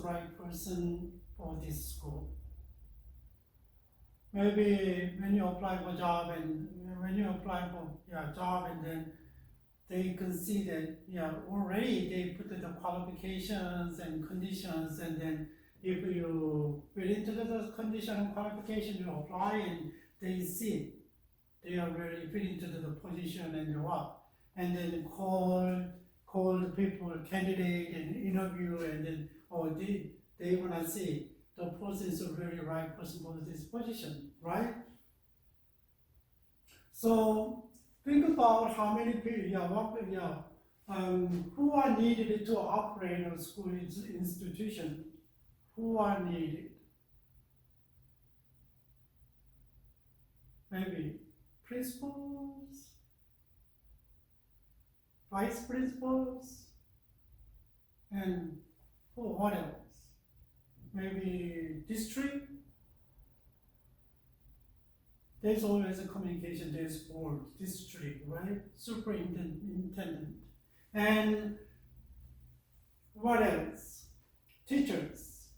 the right person for this school. Maybe when you apply for job and job and then they can see that already they put the qualifications and conditions, and then if you fit into the condition and qualification, you apply and they see they are really fit into the position and and then call the people, candidate and interview, and then they wanna see the person is a really right person for this position, right? So think about how many people, who are needed to operate a school institution, who are needed. Maybe principals, vice principals, and what else? Maybe district. There's always a communication, there's board, district, right? Superintendent. And what else? Teachers.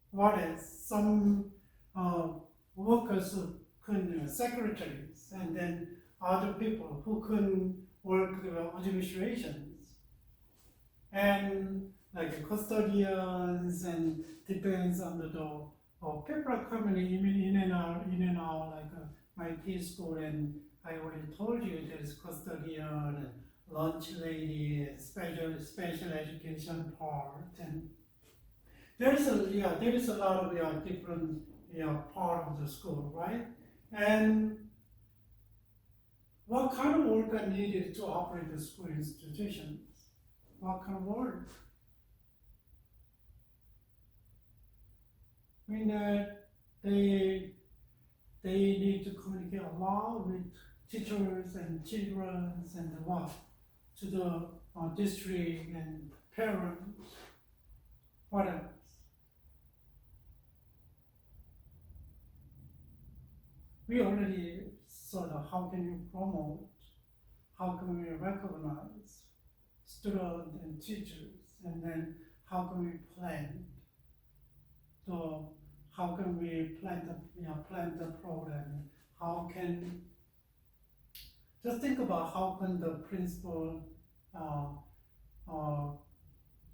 What else? Some workers who can, secretaries, and then other people who can work the administrations. And like custodians, and depends on the people are coming in and out, like my kids' school, and I already told you there's custodian and lunch lady, and special education part, and there is a lot of different part of the school, right? And what kind of work are needed to operate the school institutions? What kind of work? I mean that they need to communicate a lot with teachers and children and to the district and parents. What else? We already saw how can you promote, how can we recognize students and teachers, and then how can we plan. So how can we plan the program? How can just think about how can the principal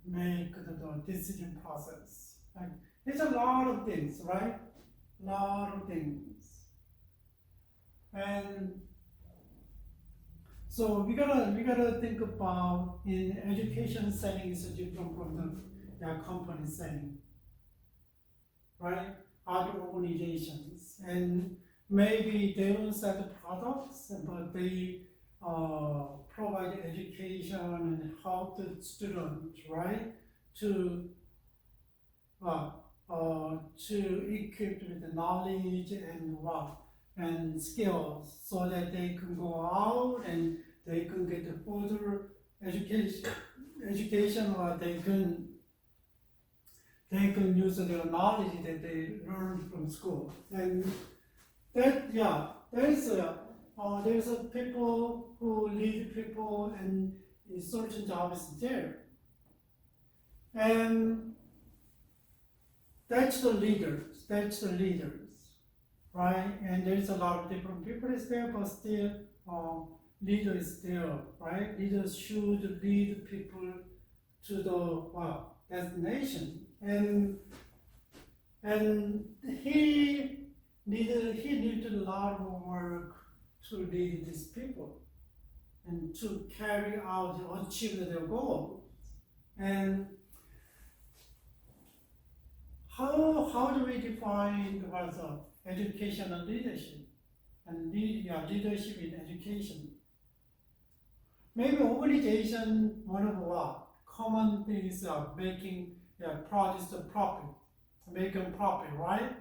make the decision process? Like, it's a lot of things, right? Lot of things, and so we gotta think about in education setting is different from the company setting. Right? Other organizations, and maybe they don't sell the products, but they provide education and help the students, right? To equip with the knowledge and skills, so that they can go out and they can get the further education, or they can use their knowledge that they learned from school. And that, there's a people who lead people, and certain jobs there. And that's the leaders, right? And there's a lot of different people is there, but still leader is there, right? Leaders should lead people to the destination. And he needed a lot of work to lead these people and to carry out, achieve their goals. And how do we define what's education and leadership, and leadership in education? Maybe organization, one of the common things are making produce the profit, making profit, right?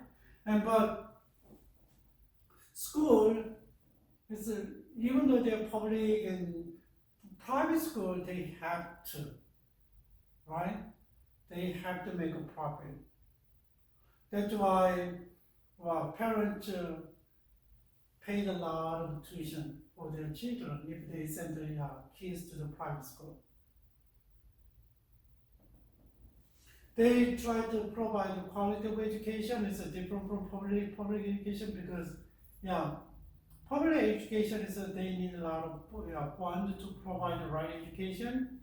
But school is even though they're public and private school, they have to, right? They have to make a profit. That's why parents paid a lot of tuition for their children if they send their kids to the private school. they try to provide quality of education. It's a different from public education because, public education is they need a lot of fund to provide the right education.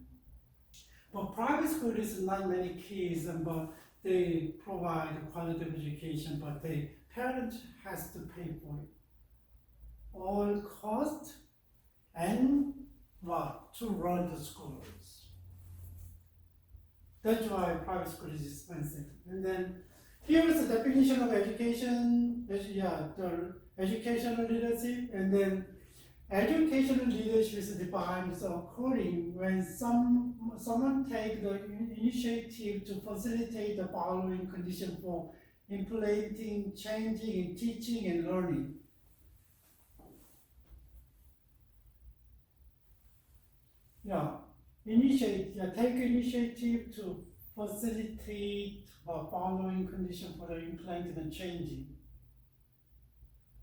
But private school is not many kids, but they provide quality of education, but the parent has to pay for it. All cost and to run the schools. That's why private school is expensive. And then here is the definition of education. The educational leadership, and then educational leadership is defined as occurring when someone takes the initiative to facilitate the following condition for implementing, changing, and teaching and learning. Take initiative to facilitate the following condition for the implementing and changing.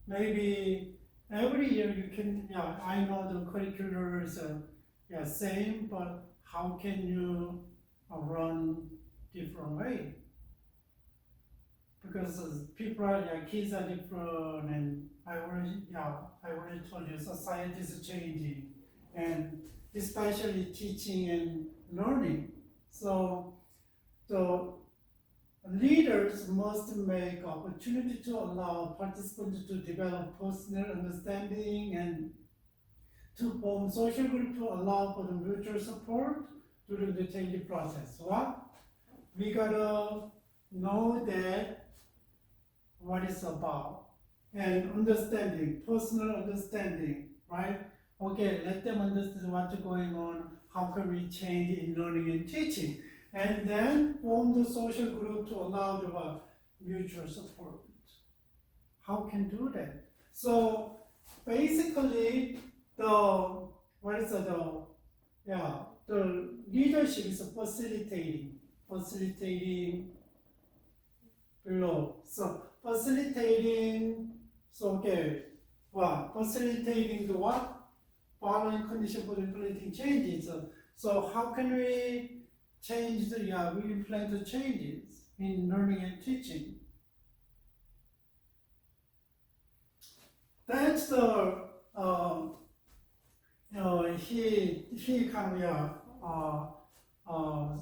Maybe every year you can, I know the curricular is same, but how can you run different way? Because people are, kids are different, and I already told you, society is changing, and especially teaching and learning. So leaders must make opportunity to allow participants to develop personal understanding and to form social group to allow for the mutual support during the changing process. We gotta know that what it's about and understanding, personal understanding, right? Okay, let them understand what's going on, how can we change in learning and teaching, and then form the social group to allow the mutual support. How can do that? So basically, the leadership is facilitating below. So facilitating the what? Following condition for implementing changes. So how can we change we implement the changes in learning and teaching? That's the he kind of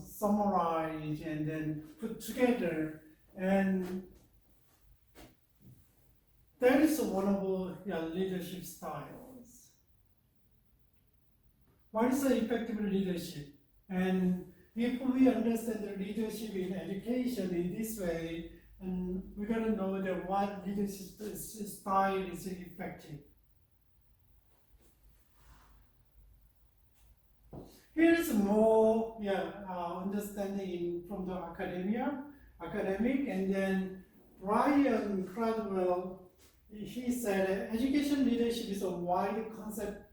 summarize and then put together, and that is one of leadership styles. What is the effective leadership? And if we understand the leadership in education in this way, and we're gonna know that what leadership style is effective. Here's more understanding from the academic, and then Brian Cradwell, he said education leadership is a wide concept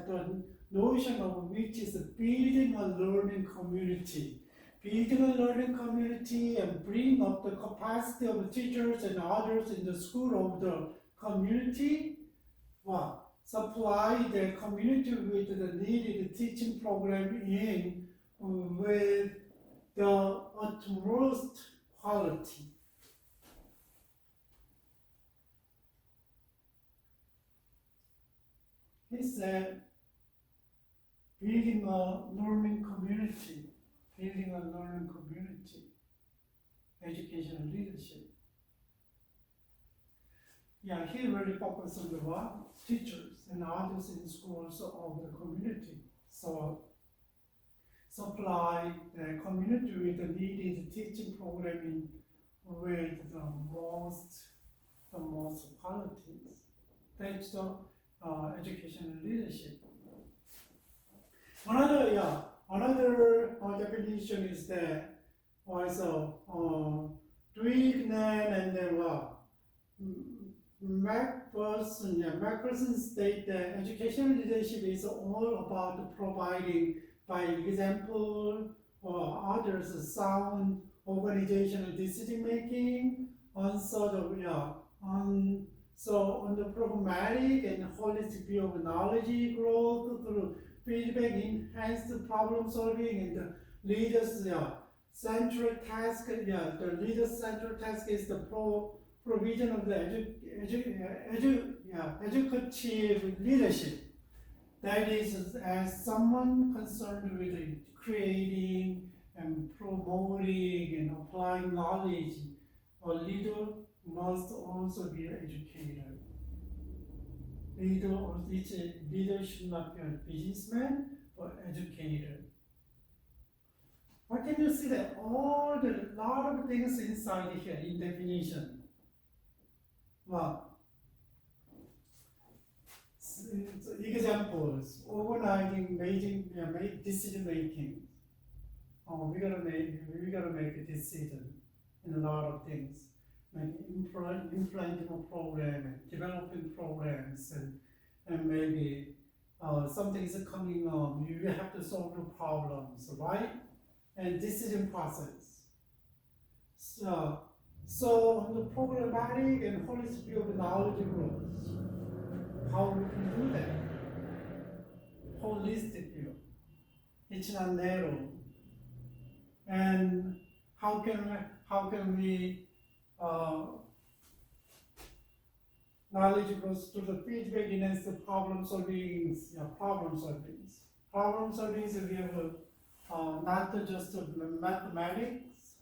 or notion of which is building a learning community. Building a learning community and bring up the capacity of teachers and others in the school of the community. Supply the community with the needed teaching program with the utmost quality. He said, building a learning community, educational leadership. He really focused on the teachers and others in schools of the community. So supply the community with the needed teaching programming with the most qualities. That's the educational leadership. Another definition is that also Dwignan and then MacPherson state that educational leadership is all about providing by example or others sound organizational decision making on the pragmatic and holistic view of knowledge growth through feedback, enhanced problem solving, and the leaders central task, the leader's central task is the provision of the educative leadership. That is, as someone concerned with creating and promoting and applying knowledge, a leader must also be an educator. Leader should not be a businessman, but educator. But can you see that all the lot of things inside here in definition? Well, examples: organizing, decision making. We gotta make a decision in a lot of things, like implementing a program and developing programs, and maybe something is coming on. You have to solve the problems, right? And decision process. So the programmatic and holistic view of knowledge growth. How we can do that? Holistic view. It's not narrow. And how can we knowledge grows through the feedback against the problem solving. Problem solving is we have not just mathematics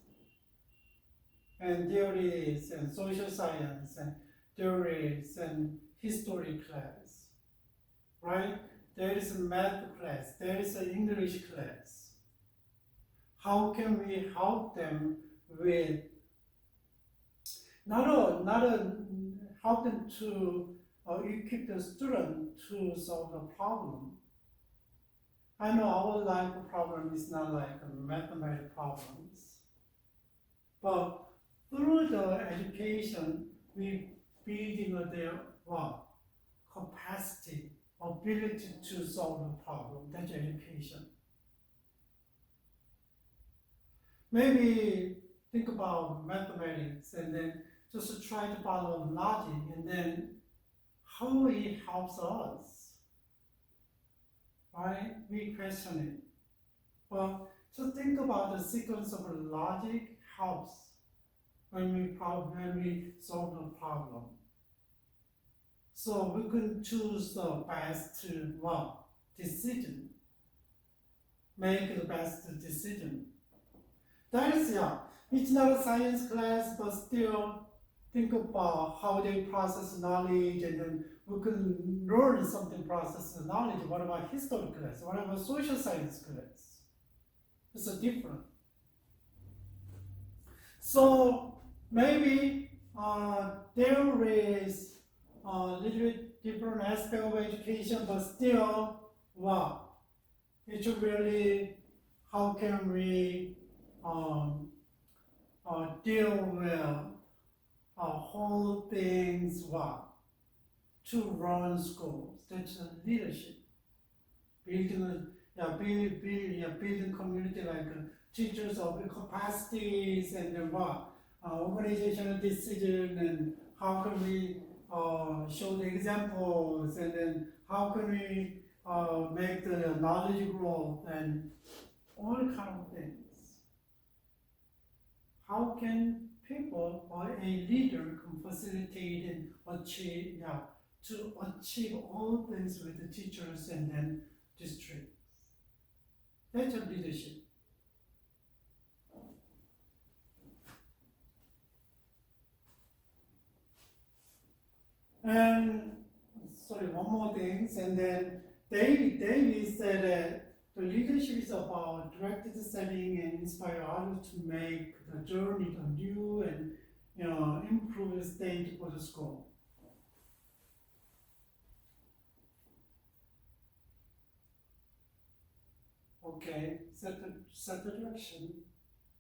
and theories and social science and theories and history class, right? There is a math class, there is an English class. How can we help them with help them to equip the student to solve the problem? I know our life problem is not like mathematical problems, but through the education, we building their capacity, ability to solve the problem. That's education. Maybe think about mathematics and then just try to follow logic and then how it helps us, right? We question it. But just think about the sequence of logic helps when we solve the problem. So we can choose the best decision, make the best decision. That is, it's not a science class, but still think about how they process knowledge, and then we can learn something process the knowledge. What about history class? What about social science class? It's a different. So maybe there is a little bit different aspect of education, but still, it's really how can we deal with whole things to run schools. That's leadership. Building community like teachers of the capacities and then organizational decision, and how can we show the examples, and then how can we make the knowledge growth and all kind of things. How can people or a leader can facilitate and achieve to achieve all things with the teachers and then districts? That's a leadership. And one more thing, and then David said that the leadership is about directed setting and inspire others to make the journey to new and improve the state for the school. Okay, set the direction,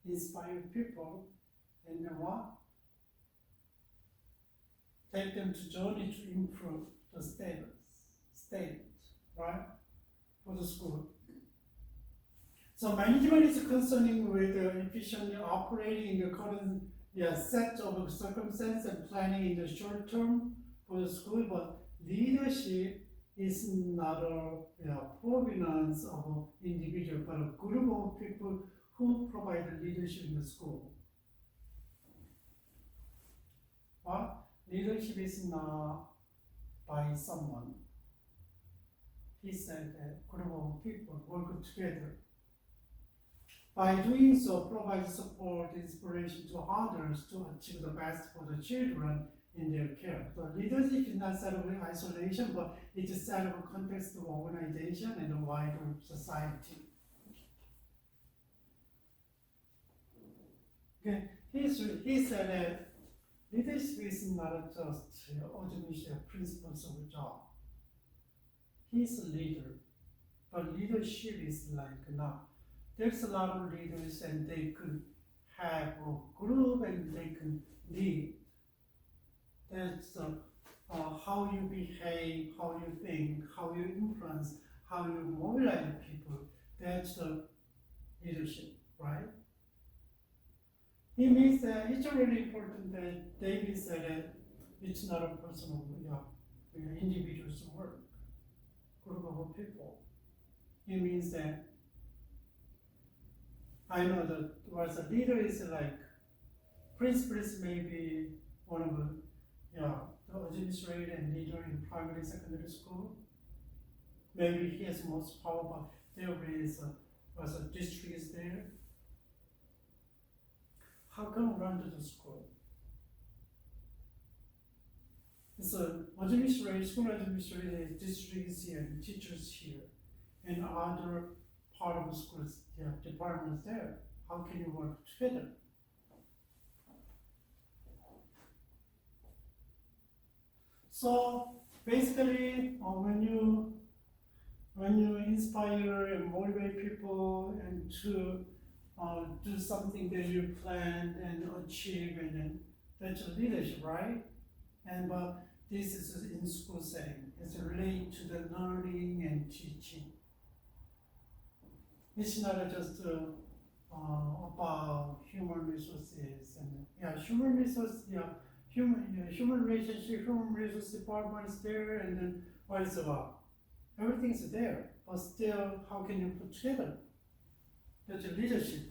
inspire people, and then take them to journey to improve the state, right, for the school. So management is concerning with efficiently operating in the current set of circumstances and planning in the short term for the school, but leadership is not a provenance of an individual, but a group of people who provide the leadership leadership in the school. But leadership is not by someone. He said that group of people work together. By doing so, provide support, inspiration to others to achieve the best for the children in their care. So leadership is not set of isolation, but it is set of a context of organization and the wider society. Okay, he said that leadership is not just administrative principles of a job. He's a leader, but leadership is like not. There's a lot of leaders and they could have a group and they can lead. That's how you behave, how you think, how you influence, how you mobilize people. That's the leadership, right? He means that it's really important that David said that it's not a personal, individual's work, group of people. It means that I know that as a leader is like principals may be one of the administrator and leader in primary secondary school. Maybe he has most power, but there is as a district is there. How can run to the school? It's a administrator, school administrator, district is here, and teachers here, and other part of the schools, departments there. How can you work together? So basically, when you inspire and motivate people and to do something that you planned and achieve, and then that's your leadership, right? And but this is in school setting. It's related to the learning and teaching. It's not just about human resources and human resource, human relationship, human resource department is there, and then what is about? Everything's there, but still, how can you put together? That's your leadership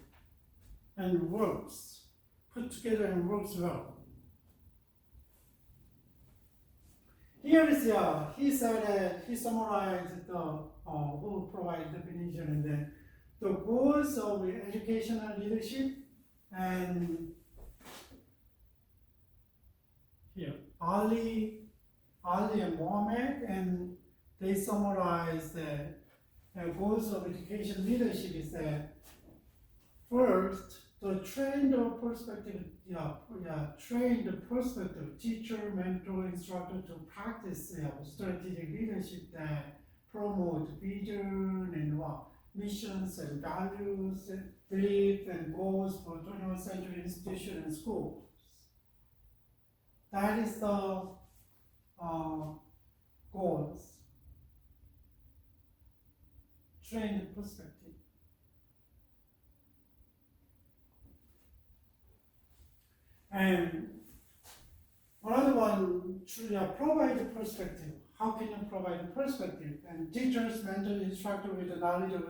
and works, put together and works well. Here is he said he summarized the who provide definition and then the goals of educational leadership, and here Ali and Mohammed, and they summarize the goals of education leadership is that first, to train the perspective, teacher, mentor, instructor to practice strategic leadership that promote vision and missions and values, beliefs and goals for 21st century institutions and schools. That is the goals. Train the perspective. And another one, provide the perspective. How can you provide a perspective? And teachers, mentors, instructors with the knowledge of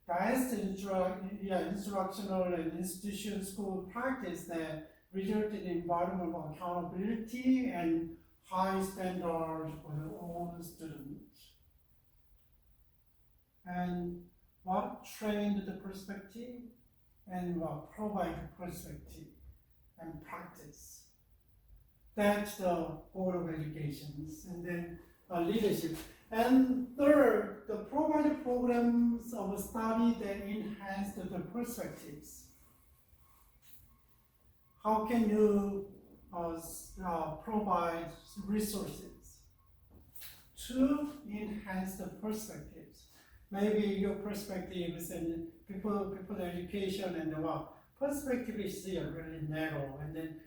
best instructional and institution school practice that result in environment of accountability and high standards for all the students. And train the perspective and provide the perspective and practice. That's the goal of education. And then leadership. And third, the provide programs of study that enhance the perspectives. How can you provide resources to enhance the perspectives? Maybe your perspective is in people education and the perspective is really narrow, and then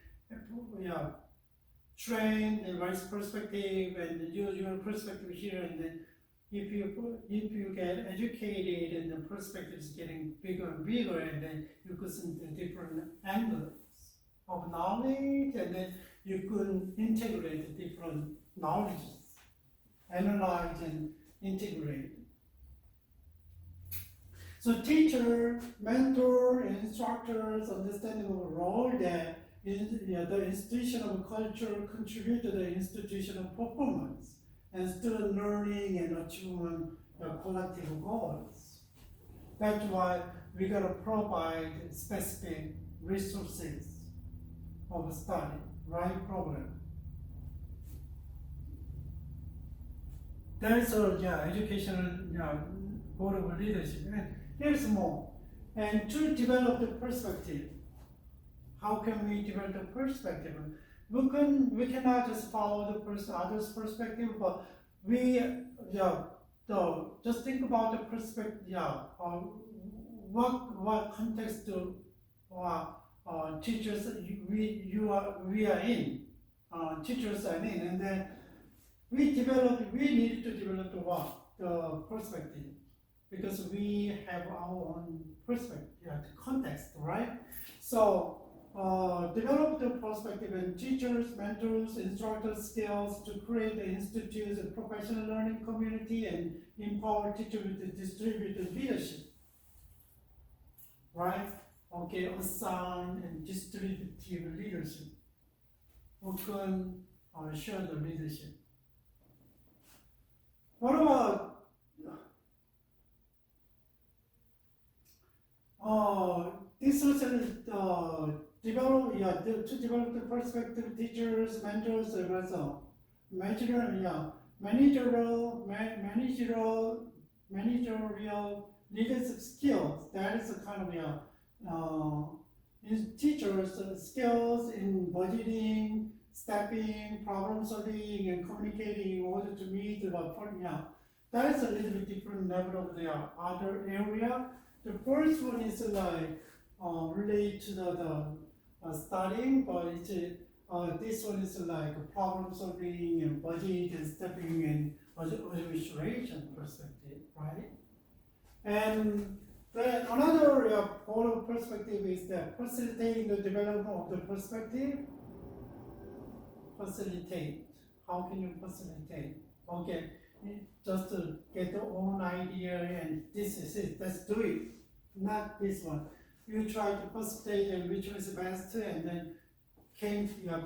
train the right perspective and use your perspective here, and then if you get educated and the perspective is getting bigger and bigger, and then you could see the different angles of knowledge, and then you could integrate the different knowledges, analyze and integrate. So teacher, mentor, instructors understanding of the role that the institutional culture contribute to the institutional performance and student learning and achievement of collective goals. That's why we gotta provide specific resources of study, right program. There's a educational goal of leadership. And here's more. And to develop the perspective, how can we develop the perspective? We cannot just follow the other's perspective, but we just think about the perspective. What context do teachers we are in? Teachers are in, and then we need to develop the perspective, because we have our own perspective, the context, right? So develop the perspective in teachers, mentors, instructors' skills to create the institute's professional learning community and empower teachers with distributed leadership, right? Okay, assign and distributive leadership. Open shared leadership. What about this was to develop the perspective teachers, mentors, and also managerial leadership skills. That is a kind of teachers' skills in budgeting, staffing, problem solving, and communicating in order to meet the that is a little bit different level of the other area. The first one is related to the studying, but this one is like problem solving and budget and staffing and administration perspective, right? And then another perspective is that facilitating the development of the perspective. Facilitate. How can you facilitate? Okay, just to get your own idea and this is it. Let's do it. Not this one. You try to facilitate and which is best, and then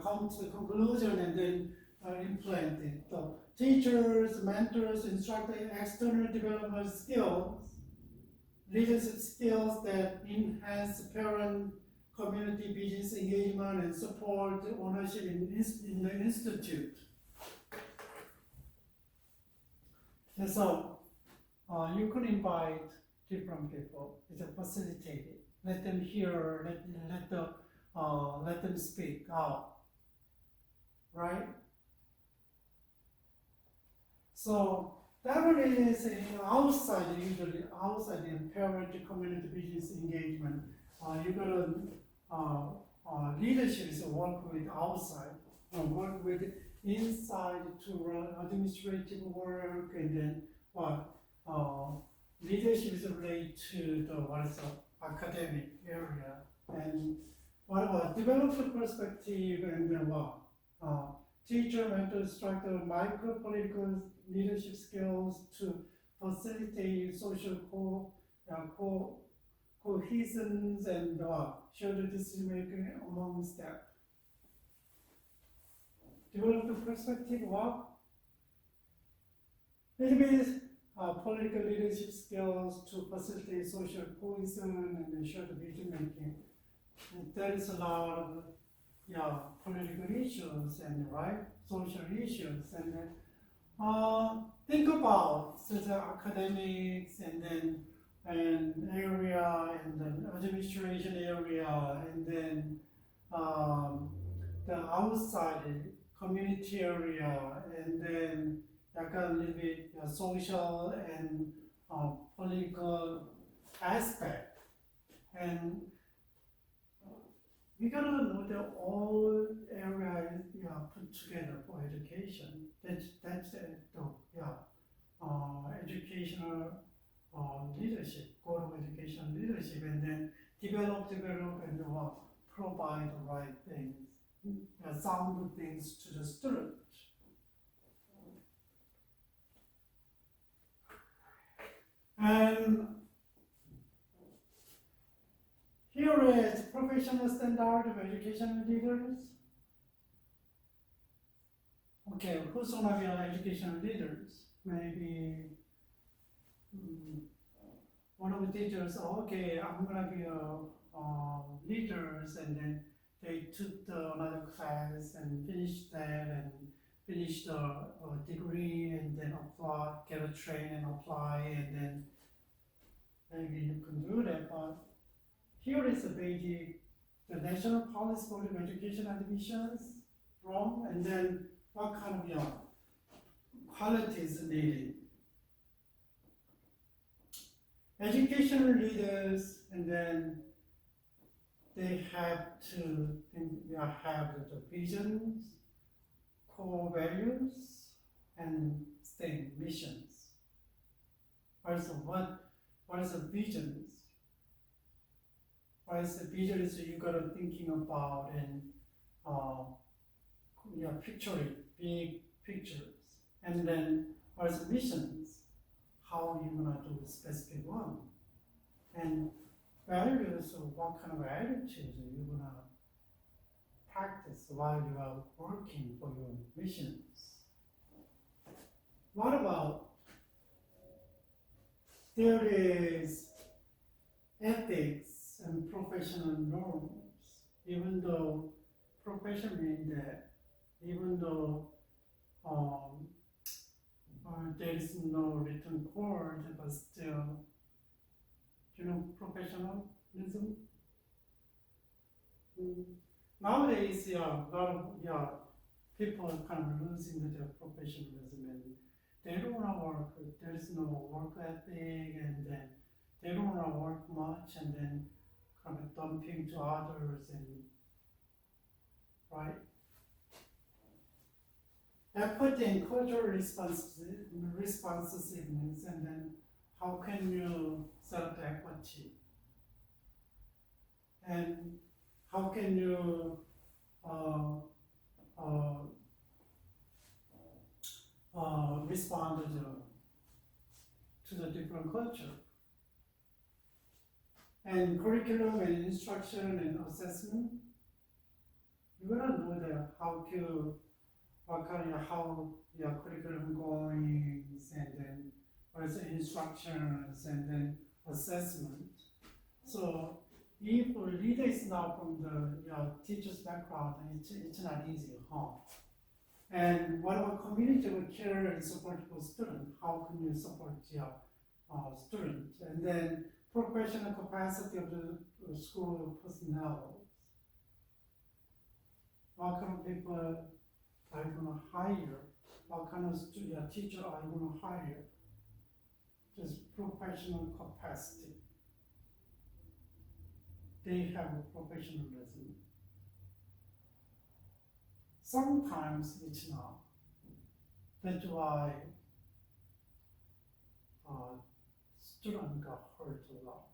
come to the conclusion and then implement it. So teachers, mentors, instructors, external development skills, leadership skills that enhance parent community business engagement and support ownership in the institute. And so you could invite different people. It's facilitated. Let them hear. Let them speak out. Right. So that one is outside, usually outside the parent community business engagement. You gotta leadership is work with outside, work with inside to run administrative work, and then leadership is related to the academic area, and what about development perspective, and then teacher, mentor, instructor, micro political leadership skills to facilitate social cohesion and shared decision making among staff. Develop the perspective of little bit political leadership skills to facilitate social cohesion and shared decision making. And there is a lot of political issues and social issues, and then think about the academics and then an area and then administration area, and then the outside community area, and then a little bit social and political aspect. And we gotta know that all areas put together for education. That's educational leadership, goal of educational leadership, and then develop and provide the right things, sound things to the student. And is professional standard of educational leaders. Okay, who's gonna be our educational leaders? Maybe one of the teachers, okay, I'm gonna be a leaders, and then they took another class and finished that and finished a degree and then apply, get a train and apply, and then maybe you can do that. But here is the basic, the National Policy Board of Education Admissions from, and then what kind of qualities needed. Educational leaders, and then they have to have the visions, core values, and state missions. Also, what is the visions? What is the visions you gotta thinking about and picturing big pictures, and then what is the missions? How you gonna do a specific one, and values. So what kind of attitudes are you gonna practice while you are working for your missions? What about there is ethics and professional norms? Even though profession means that, even though there is no written code, but still, professionalism. Nowadays, a lot of people are kind of losing their professionalism, and they don't want to work. There's no work ethic, and then they don't want to work much, and then kind of dumping to others, and right. Equity and cultural responsiveness, and then how can you set up equity? And how can you respond to the different culture? And curriculum and instruction and assessment, you gotta know that how your curriculum going, and then what is the instructions, and then assessment. So if a leader is not from the teacher's background, it's not easy, huh? And what about community with care and support for students? How can you support your student? And then professional capacity of the school personnel. What kind of people are you going to hire? What kind of teacher are you going to hire? Just professional capacity. They have a professionalism. Sometimes it's not. That's why students got hurt a lot.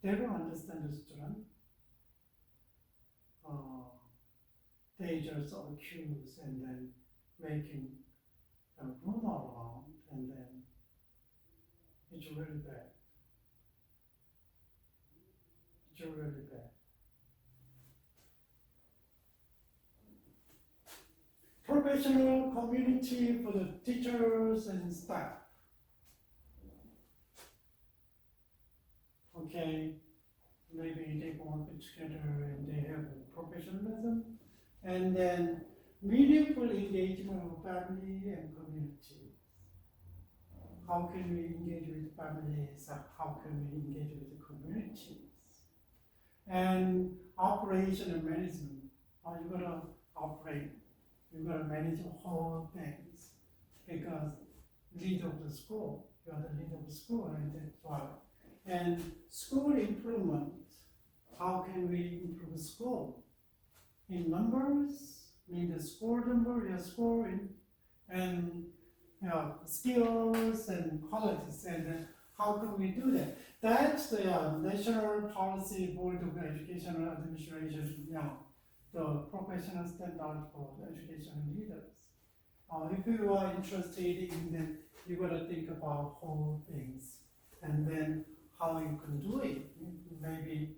They don't understand the student. They just accuse and then making a rumor around, and then it's really bad. It's really bad. Professional community for the teachers and staff. Okay, maybe they work together and they have professionalism, and then meaningful engagement of family and community. How can we engage with families? How can we engage with the communities? And operation and management. Are you gonna operate? You gotta manage the whole things, because leader of the school, you are the leader of the school, and that's why. And school improvement. How can we improve school? In numbers, mean the score number, your score, and skills and qualities, and how can we do that? That's the National Policy Board of Educational Administration, the professional standard for educational leaders. If you are interested in that, you gotta think about whole things, and then how you can do it. Maybe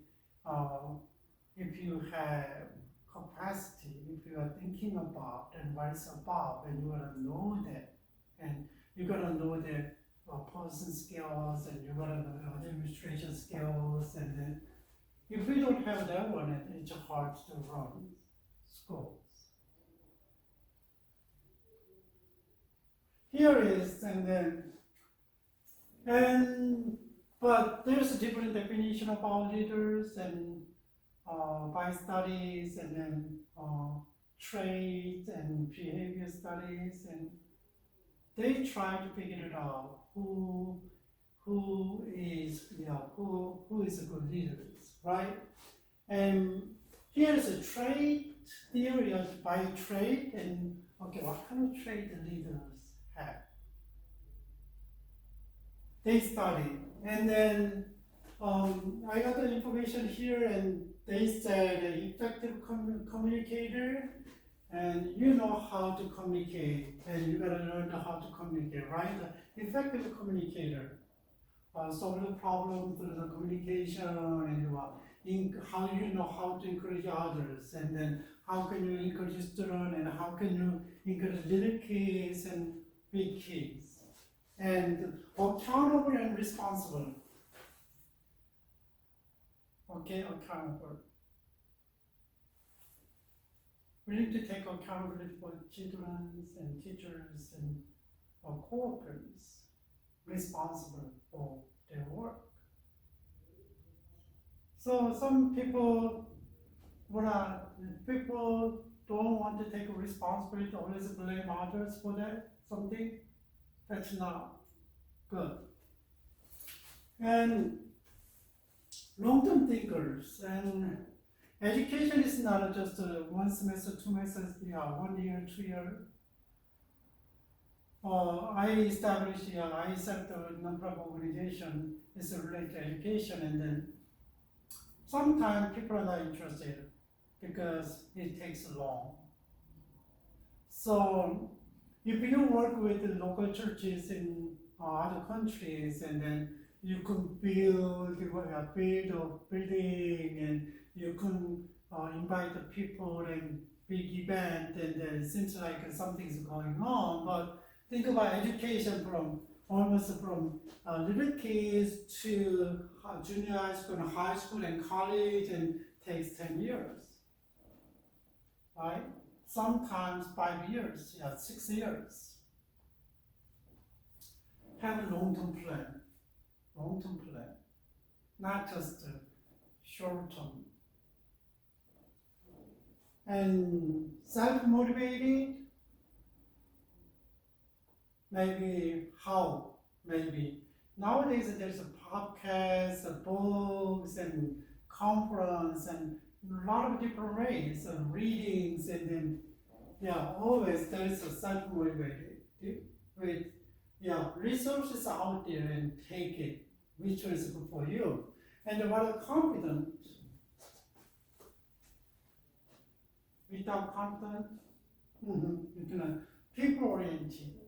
if you have capacity, if you are thinking about and what it's about, and you gotta know that, and you gotta know the person skills, and you gotta know the administration skills, and then if we don't have that one, it's hard to run schools. Here is, but there's a different definition about leaders and by studies, and then traits and behavior studies, and they try to figure it out who is a good leaders, right? And here's a trait theory by trait, and okay, what kind of trait the leaders have? They study, and then I got the information here, and they said an effective communicator, and you know how to communicate, and you gotta learn how to communicate, right? Effective communicator, solve the problem through the communication, and how you know how to encourage others, and then how can you encourage students, and how can you encourage little kids and big kids, and accountable and responsible. Okay, accountable. We need to take accountability for children and teachers and co-workers, responsible for their work. So some people don't want to take responsibility, always blame others for that something. That's not good. And long-term thinkers, and education is not just 1 semester, 2 semesters, 1 year, 2 year. I set a non-profit organization is related to education, and then sometimes people are not interested because it takes long. So if you work with the local churches in other countries, and then you can build a building, and you can invite the people and big event, and then it seems like something's going on. But think about education from little kids to junior high school and high school and college, and takes 10 years, right? Sometimes 5 years, 6 years. Have a long-term plan, not just short-term. And self-motivated, maybe how? Maybe nowadays there's a podcast, books, and conference, and a lot of different ways of readings, and then always there is a self-motivated with resources out there, and take it, which is good for you. And what are confident? Without confidence, people-oriented,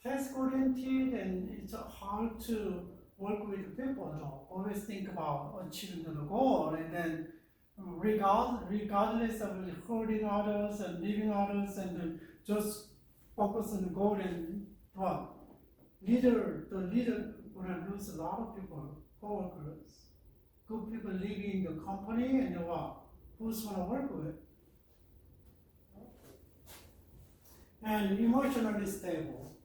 task-oriented, and it's hard to work with people. Though. Always think about achieving the goal, and then regardless of hurting others and leaving others, and then just focus on the goal. And the leader will lose a lot of people, co-workers, good people leaving the company, and who's going to work with? And emotionally stable.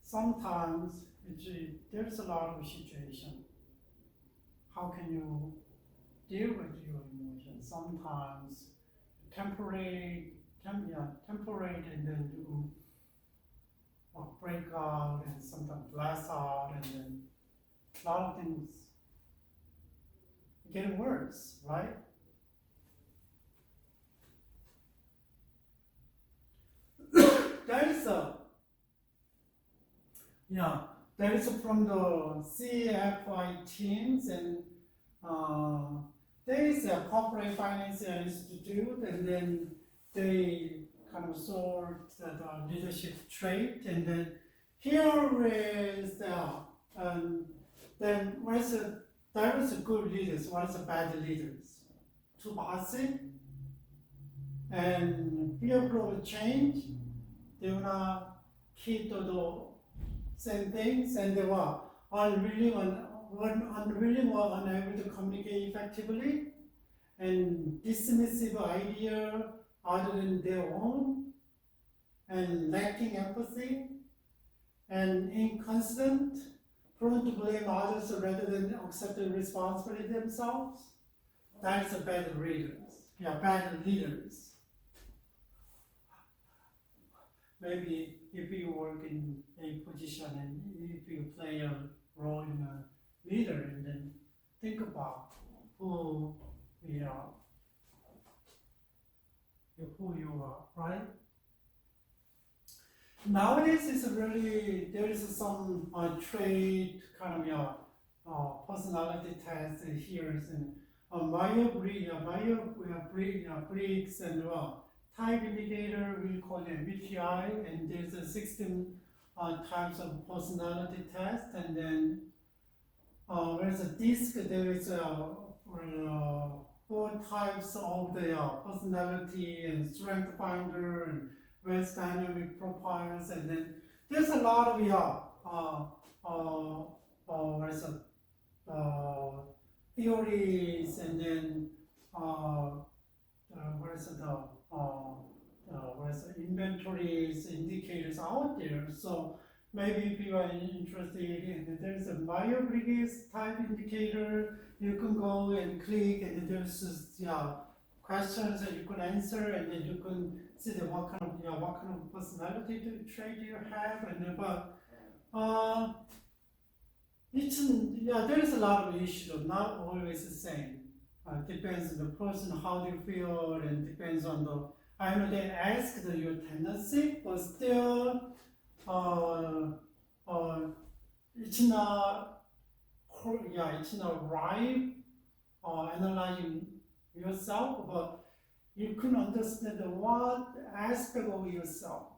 Sometimes there's a lot of situation. How can you deal with your emotions? Sometimes temporary, and then you break out, and sometimes blast out, and then a lot of things getting worse, right? That is from the CFI teams, and there is a corporate finance institute, and then they kind of sort the leadership trait, and then here is then there is a good leaders, what is a bad leaders? Too bossy and fearful of change. They wanna keep to the same things, and they were unwilling or unable to communicate effectively, and dismissive idea other than their own, and lacking empathy, and inconsistent, prone to blame others rather than accept the responsibility themselves. That's a bad leaders. Yeah, bad leaders. Maybe if you work in a position and if you play a role in a leader, and then think about who you are, right? Nowadays, there is some trait kind of personality test here, and Myers-Briggs and type indicator, we call it MBTI, and there's 16 types of personality test, and then where's a DISC, there is 4 types of the personality and strength finder and West dynamic profiles, and then there's a lot of theories, and then inventories, indicators out there. So maybe if you are interested in, there's a Myers-Briggs type indicator, you can go and click, and there's questions that you can answer, and then you can see what kind of personality trait you have, and then there is a lot of issues, not always the same. Depends on the person, how they feel, and depends on I know they ask your tendency, but still, it's not right analyzing yourself, but you can understand what aspect of yourself,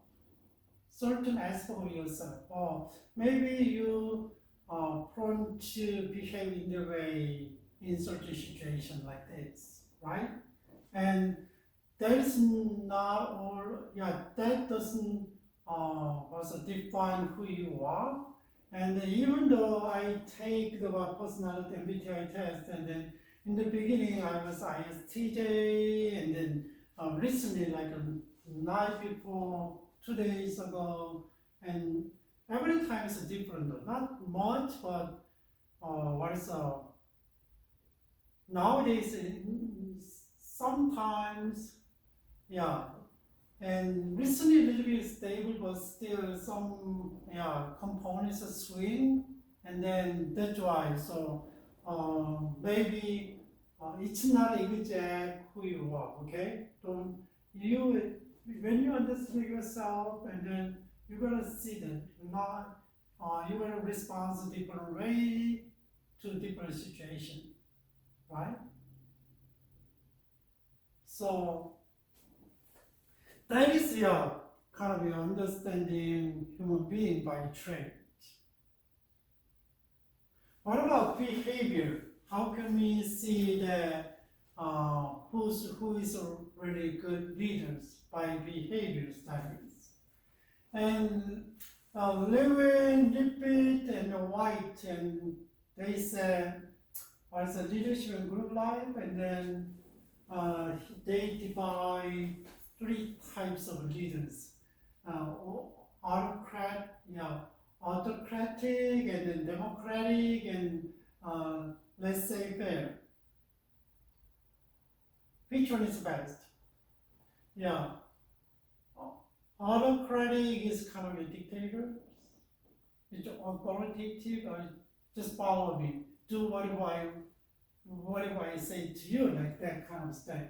certain aspect of yourself, or maybe you are prone to behave in the way in certain situation like this, right? And that is not all, that doesn't also define who you are. And even though I take the personality MBTI test, and then in the beginning I was ISTJ, and then recently, like a night before, 2 days ago, and every time is different, not much, but nowadays sometimes, and recently a little bit stable, but still some components swing, and then that's why. So maybe it's not exact who you are. Okay, when you understand yourself, and then you're gonna see that you're gonna respond a different way to different situation, right? So that is your kind of your understanding human being by trait. What about behavior? How can we see that who is a really good leaders by behavior studies? And Lewin, Lippitt, and White, and they said what's a leadership and group life, and then they divide 3 types of leaders: autocratic, and then democratic, and laissez-faire. Which one is best? Autocratic is kind of a dictator. It's authoritative. Just follow me. Do whatever I say to you, like that kind of stuff.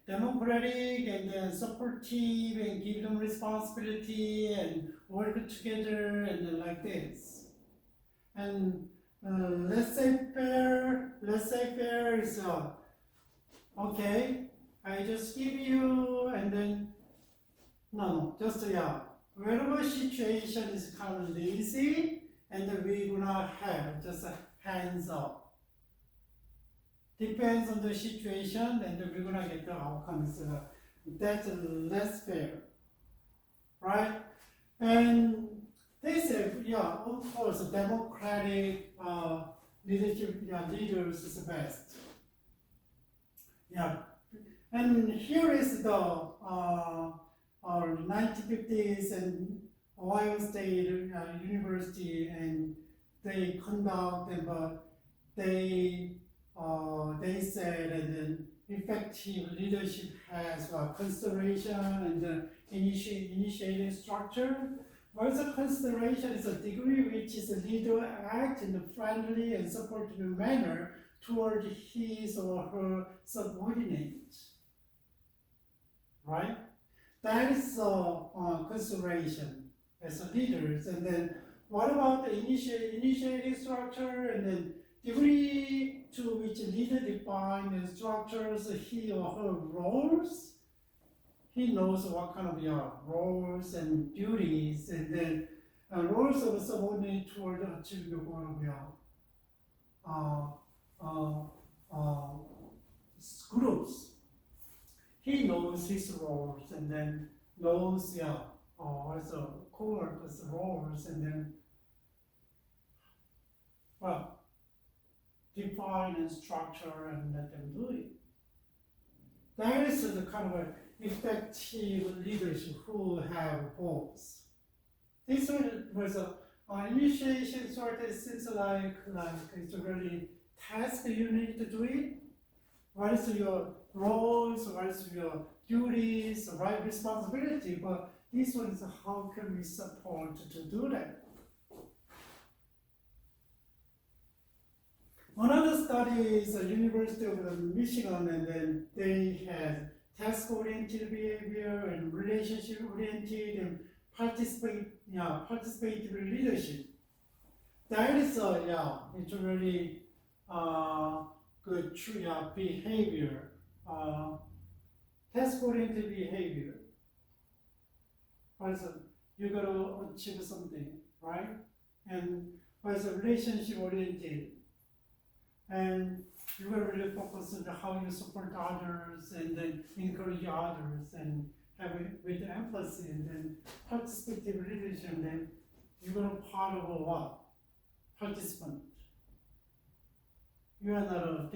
Democratic, and then supportive, and give them responsibility, and work together, and then like this. And laissez-faire is okay, I just give you, and then just wherever situation is kind of lazy, and then we're gonna have just a hands up. Depends on the situation, and then we're gonna get the outcomes. That's less fair, right? And they said, yeah, of course, democratic leadership, leaders is the best. Yeah, and here is the 1950s and Ohio State University, and they conduct, but they said, and then effective leadership has consideration and initiating structure. What's a consideration is a degree which is a leader act in a friendly and supportive manner toward his or her subordinate, right? That is consideration as a leaders. And then what about the initiating structure, and then degree to which leader define and structures he or her roles? He knows what kind of roles and duties, and then roles of subordinate toward achieving the goal of groups. He knows his roles, and then knows also co-workers' roles, and then define and structure and let them do it. That is the kind of effective leaders who have goals. This was initiation sort of seems like it's really task you need to do it. What is your roles, what is your duties, right responsibility, but this one is how can we support to do that. Another study is the University of Michigan, and then they had task-oriented behavior and relationship-oriented and participative leadership. That is it's really good behavior, task-oriented behavior. Also, you gotta achieve something, right? And also relationship-oriented. And you gotta really focus on how you support others, and then encourage others, and have it with empathy, and then participative leadership. And then you're gonna part of a what? Participant. You are not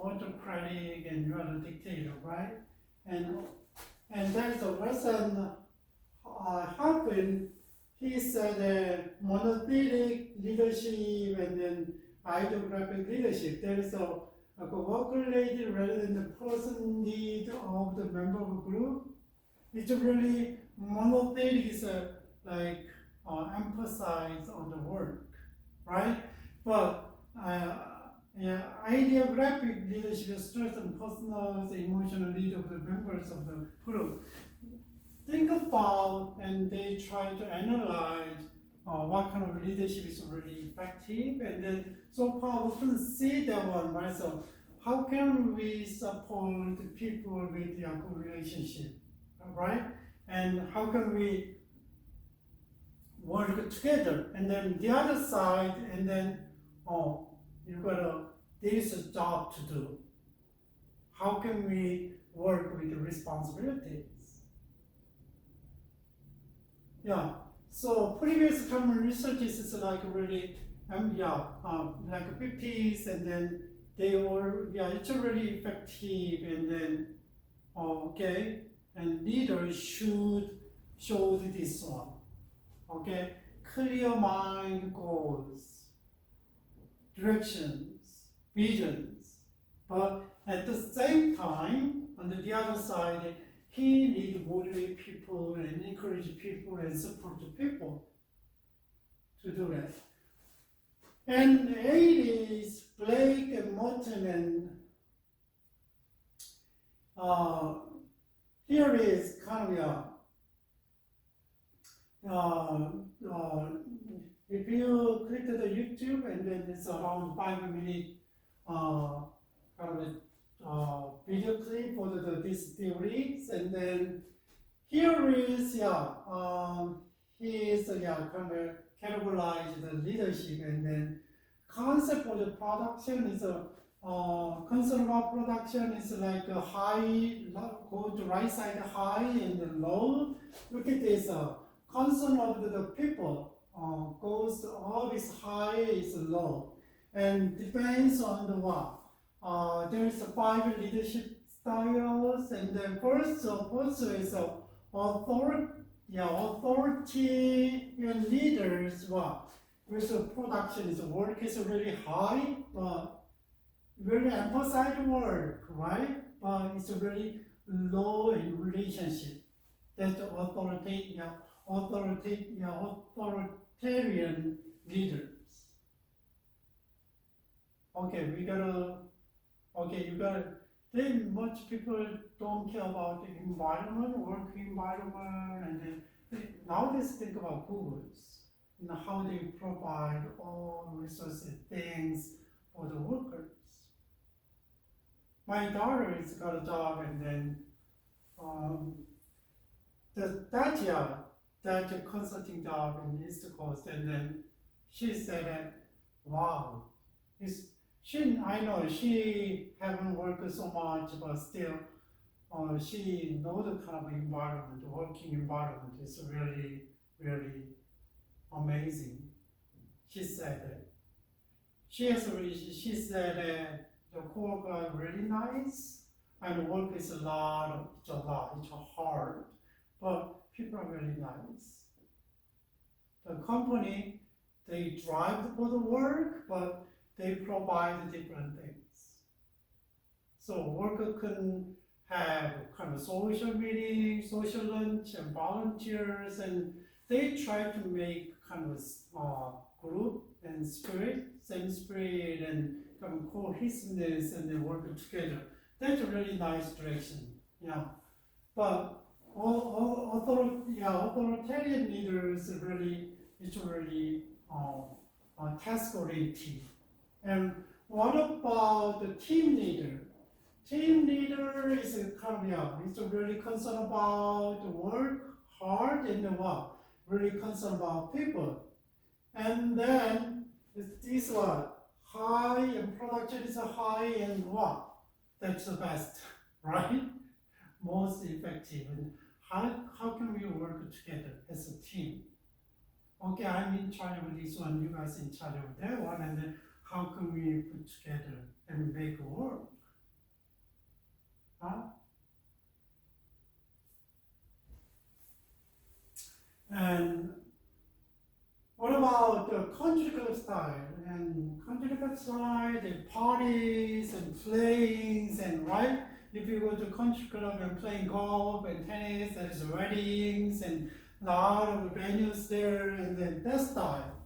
autocratic, and you are a dictator, right? And that's the lesson happened. He said monolithic leadership, and then ideographic leadership. There is a work-related rather than the person need of the member of a group. It's really monolithic is emphasize on the work, right? But ideographic leadership strengthens personal, emotional need of the members of the group. Think about, and they try to analyze what kind of leadership is really effective, and then so far we couldn't see that one, right? So how can we support people with their good relationship, right? And how can we work together? And then the other side, and then there is a job to do. How can we work with the responsibilities? Yeah. So previous common research is like really like 50s, and then they were it's really effective, and then and leaders should show this one, clear mind, goals, directions, visions, but at the same time on the other side he need to motivate people and encourage people and support the people to do that. And the 80s, Blake and Morton, and here is kind of if you click to the YouTube, and then it's around 5-minute video clip for these theories, and then here is, he is, kind of categorize the leadership, and then concept of the production is concern about production is like a high, go to right side high and low. Look at this, concern of the people goes always high is low, and depends on the what. There's 5 leadership styles, and then first is authority and leaders. What? With production is work is really high, but really emphasize work, right? But it's really low in relationship. That's the authoritarian leaders. Okay, you gotta, then much people don't care about the environment, work environment, and then nowadays think about Googles, how they provide all resources, things for the workers. My daughter has got a job, and then that consulting job in East Coast, and then she said that, wow, I know she haven't worked so much, but still, she knows the kind of environment, working environment is really, really amazing. She said that. She said that the coworker are really nice, and work is it's hard, but people are really nice. The company, they drive for the work, but they provide different things. So worker can have kind of social meeting, social lunch, and volunteers, and they try to make kind of group and same spirit, and kind of cohesiveness, and they work together. That's a really nice direction, But authoritarian leaders it's really task oriented. And what about the team leader? Team leader is kind of it's really concerned about the work hard and what really concerned about people. And then this one high, and production is high, and what? That's the best, right? Most effective. And how can we work together as a team? Okay, I'm in charge of this one, you guys in charge of that one, and then how can we put together and make it work? And what about the country club style? And country club style, the parties and playings, and right? If you go to country club and playing golf and tennis, there's weddings and a lot of venues there, and then that style.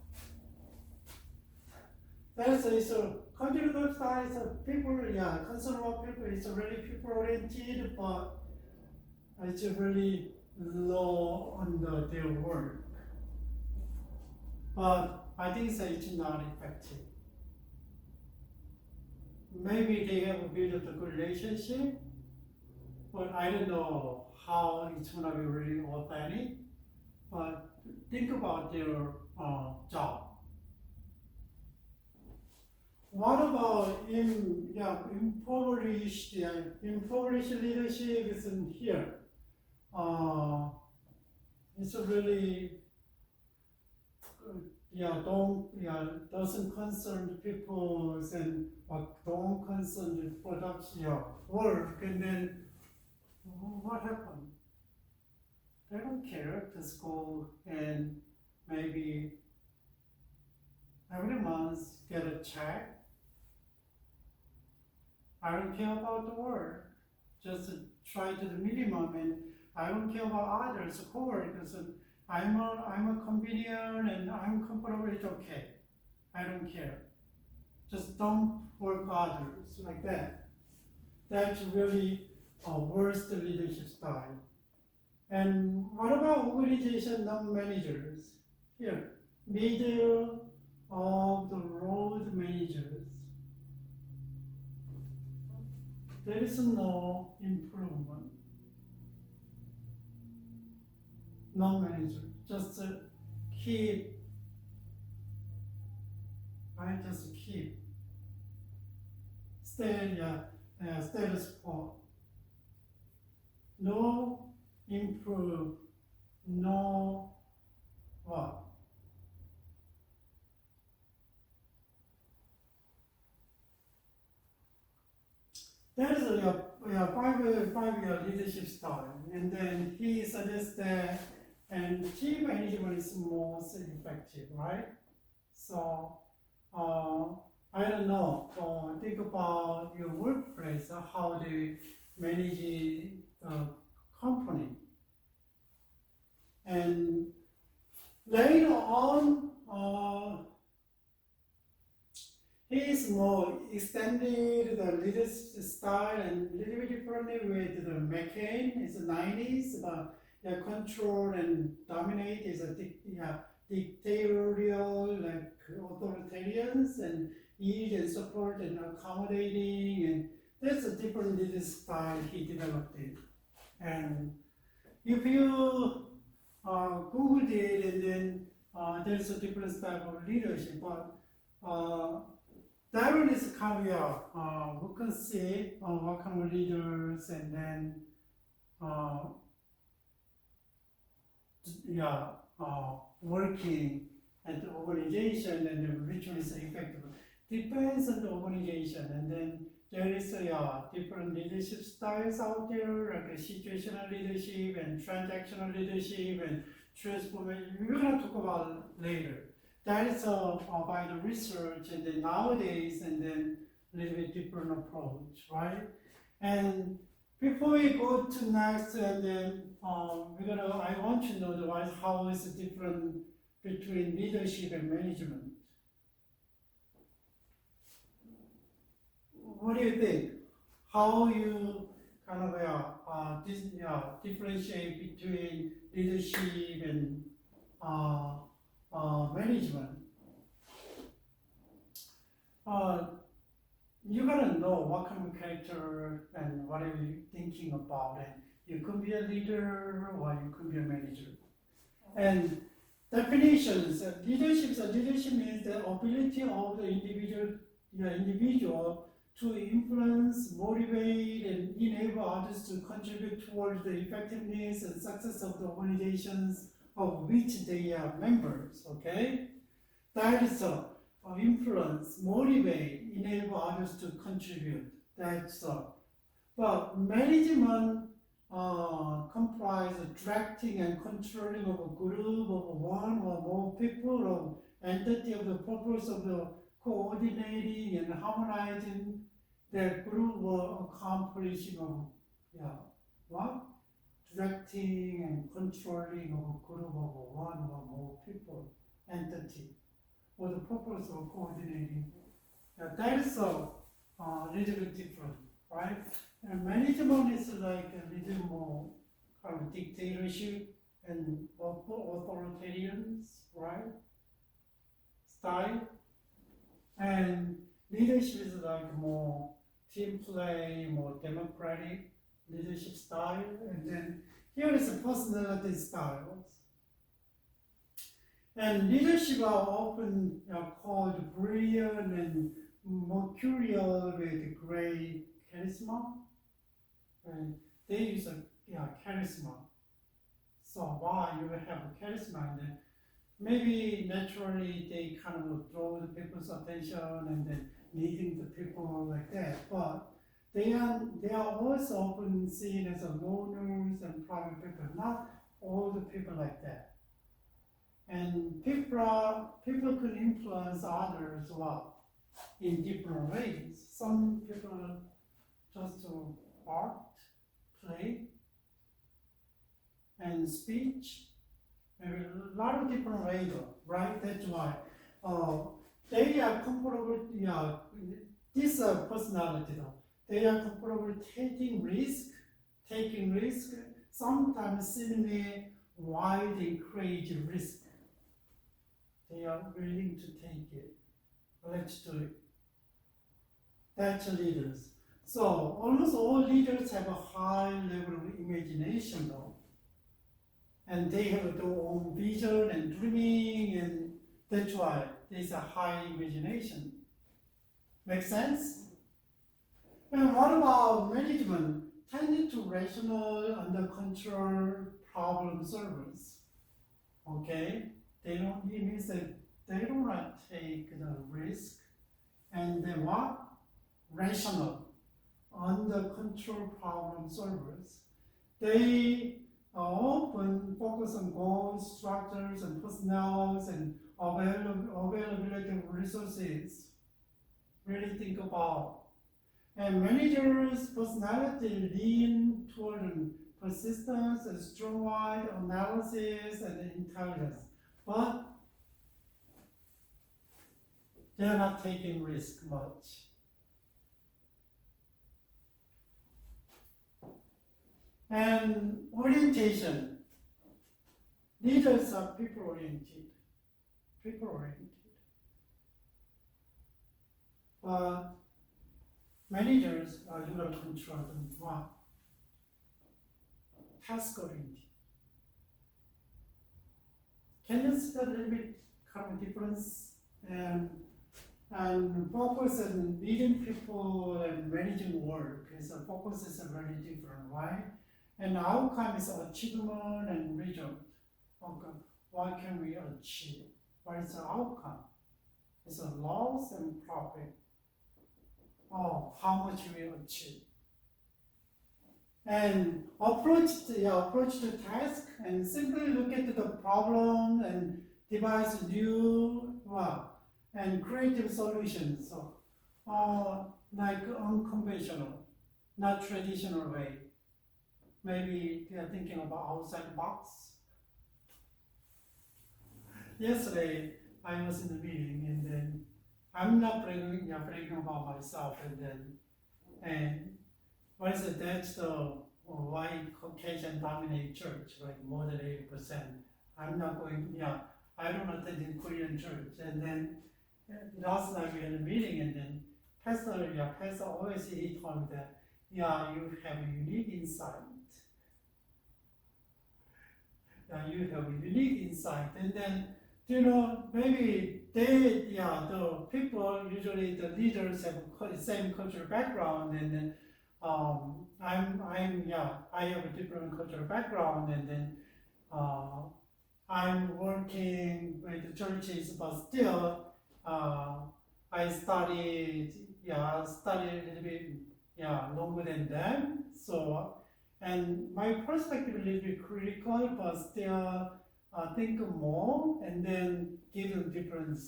That's a country club style is people, concern about people. It's really people oriented, but it's really low on their work. But I think it's not effective. Maybe they have built a good relationship, but I don't know how it's gonna be really authentic. But think about their job. What about impoverished leadership is in here. It's really doesn't concern people, and don't concern the production work, and then what happened? They don't care, just go and maybe every month get a check. I don't care about the work, just try to the minimum, and I don't care about others, coworkers. I'm a convenient and I'm comfortable, it's okay. I don't care. Just don't work others like that. That's really a worst leadership style. And what about organization non-managers? Here, middle of the road managers. There is no improvement. non-manager. Just keep, right? Just keep. Status quo. No improve, no what? That is a five-year leadership style. And then he suggests that and team management is most effective, right? So I don't know. Think about your workplace, how they manage the company. And later on, he's more extended the leadership style and a little bit differently with the McCain. It's the 90s. The control and dominate is a dictatorial, like authoritarians, and yield and support and accommodating, and that's a different leadership style he developed it. And if you Googled it, and then there's a different style of leadership, but that one is kind of we can see what kind of leaders, and then working at the organization and which one is effective. Depends on the organization, and then there is different leadership styles out there, like a situational leadership and transactional leadership and transformation. We're going to talk about it later. That is by the research, and then nowadays, and then a little bit different approach, right? And before we go to next, and then I want to know how is it different between leadership and management. What do you think? How you kind of differentiate between leadership and management? You gotta know what kind of character and what are you thinking about, and you could be a leader or you could be a manager. And definitions: leadership means the ability of the individual to influence, motivate, and enable others to contribute towards the effectiveness and success of the organizations of which they are members. Okay, that is influence, motivate, enable others to contribute. That's but management comprises directing and controlling of a group of one or more people or entity of the purpose of the coordinating and harmonizing that group or accomplishing of directing and controlling of a group of one or more people, entity, for the purpose of coordinating. That is a little bit different, right? And management is like a little more kind of dictatorship and authoritarians, right? Style. And leadership is like more team play, more democratic leadership style. And then here is the personality styles. And leadership are often called brilliant and mercurial with great charisma. And they use charisma. So why you will have a charisma, and then maybe naturally they kind of draw the people's attention and then leading the people like that. But they are also often seen as loners and private people. Not all the people like that. And people can influence others in different ways. Some people just to art, play, and speech. Maybe a lot of different ways, right? That's why they are comfortable. This personality, they are comfortable taking risk, sometimes seemingly wild and crazy risk. They are willing to take it. Let's do it. That's leaders. So almost all leaders have a high level of imagination, though. and they have their own vision and dreaming, and that's why there's a high imagination. Make sense? And what about management? Tended to rational, under control problem solvers. Okay? It means that they don't like take the risk, and they what? Rational, under control problem solvers. They often focus on goals, structures, and personnel, and availability of resources. Really think about. And managers' personality lean toward persistence and strong-eyed analysis and intelligence. But they're not taking risk much. And orientation. Leaders are people-oriented. People-oriented. But managers are controlled and what? Task-oriented. Can you see a little bit kind of difference? And focus on leading people and managing work is a focus is very different, right? And outcome is achievement and result. Okay, what can we achieve? What is the outcome? It's a loss and profit. Oh, how much we achieve. And approach the task and simply look at the problem and devise new and creative solutions. So, like unconventional, not traditional way. Maybe they are thinking about outside the box. Yesterday, I was in a meeting, and then I'm not bragging about myself, and what is it? That's the white Caucasian dominate church, like more than 80%. I'm not going. I don't attend in Korean church, and then last night we had a meeting, and then Pastor always he told me that you have a unique insight. You have a unique insight, and then maybe the people, usually the leaders have the same cultural background, and then I have a different cultural background, and then I'm working with the churches, but still I studied a little bit longer than them, so. And my perspective is a little bit critical, but still think more and then give them different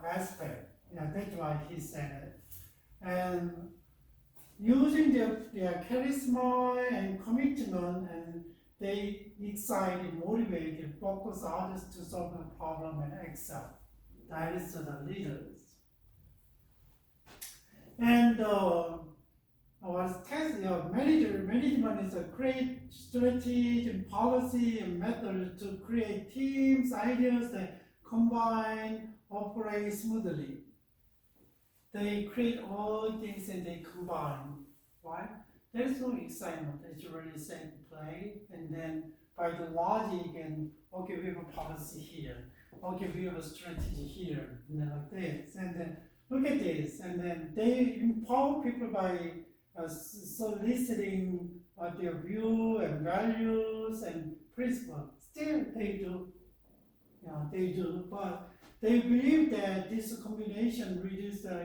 aspect. That's why he said it. And using their charisma and commitment, and they excite, motivate, and focus others to solve the problem and excel. That is the leaders. And management is a great strategy and policy and method to create teams, ideas that combine, operate smoothly. They create all things and they combine, right? There's no excitement. It's really same play, and then by the logic and okay, we have a policy here. Okay, we have a strategy here, and then like this, and then look at this, and then they empower people by soliciting their view and values and principles. Still, they do, but they believe that this combination reduces the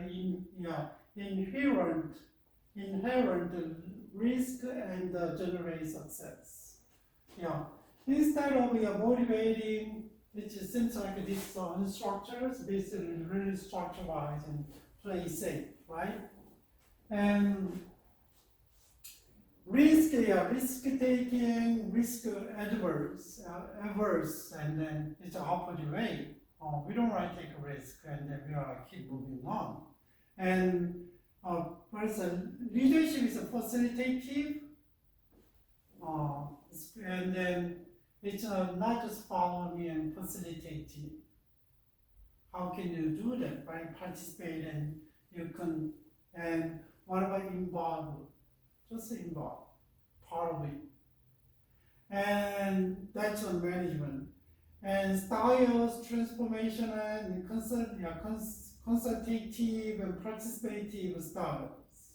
inherent risk and generate success. Instead of motivating, it just seems like this unstructured, this is really structured and play safe, right? And risk-taking, averse, and then it's an opposite way. We don't want to take a risk, and then we are keep moving on. And leadership is a facilitative, and then it's not just following and facilitating. How can you do that? Right? Participate, and you can. And what about involve? Just involve, part of it. and that's on management. And styles, transformation, and consultative and participative styles.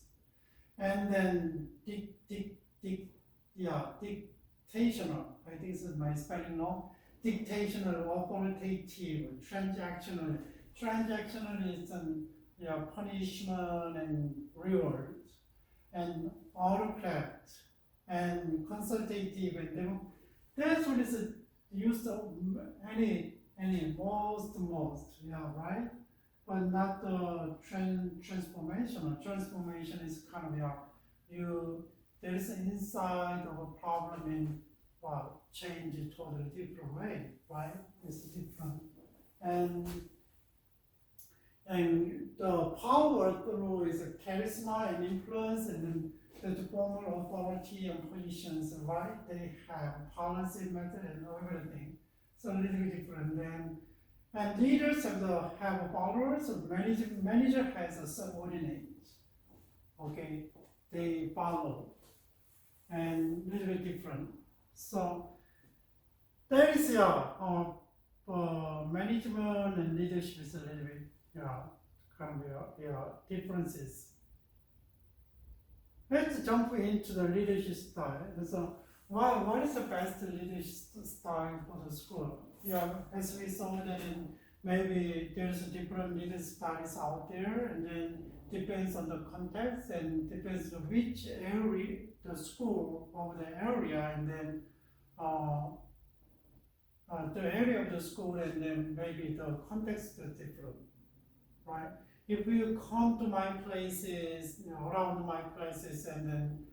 And then dictational, I think this is my spelling wrong. Dictational, authoritative, transactional. Transactional is punishment and reward. And autocrat, and consultative, and that's what is used of any most, right? But not the transformational. Transformation is kind of there is an insight of a problem and change it totally different way, right? It's different. And the power through is a charisma and influence, and then the formal authority and positions, right? They have policy, method, and everything. So a little bit different. And leaders have followers. So manager has a subordinate. Okay, they follow, and a little bit different. So there is management and leadership is a little bit differences. Let's jump into the leadership style. So, what is the best leadership style for the school? As we saw that maybe there's different leadership styles out there, and then depends on the context and depends on which area, the school or the area, and then the area of the school, and then maybe the context is different, right? If you come to my places, around my places, and then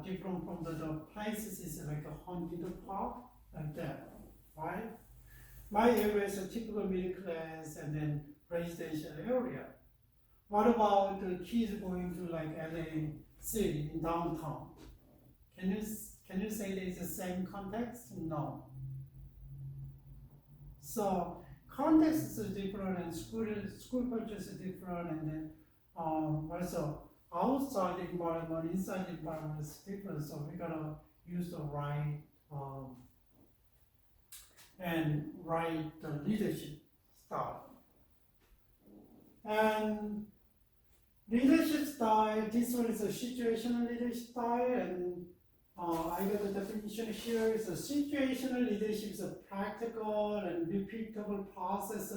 different from the places is like a haunted park, like that, right? My area is a typical middle class and then residential area. What about the kids going to like LA City in downtown? Can you say that it's the same context? No. So context is different, and school culture is different, and then also outside environment, inside environment is different. So we gotta use the right leadership style. And leadership style, this one is a situational leadership style, and I got the definition here. Is a situational leadership is a practical and repeatable process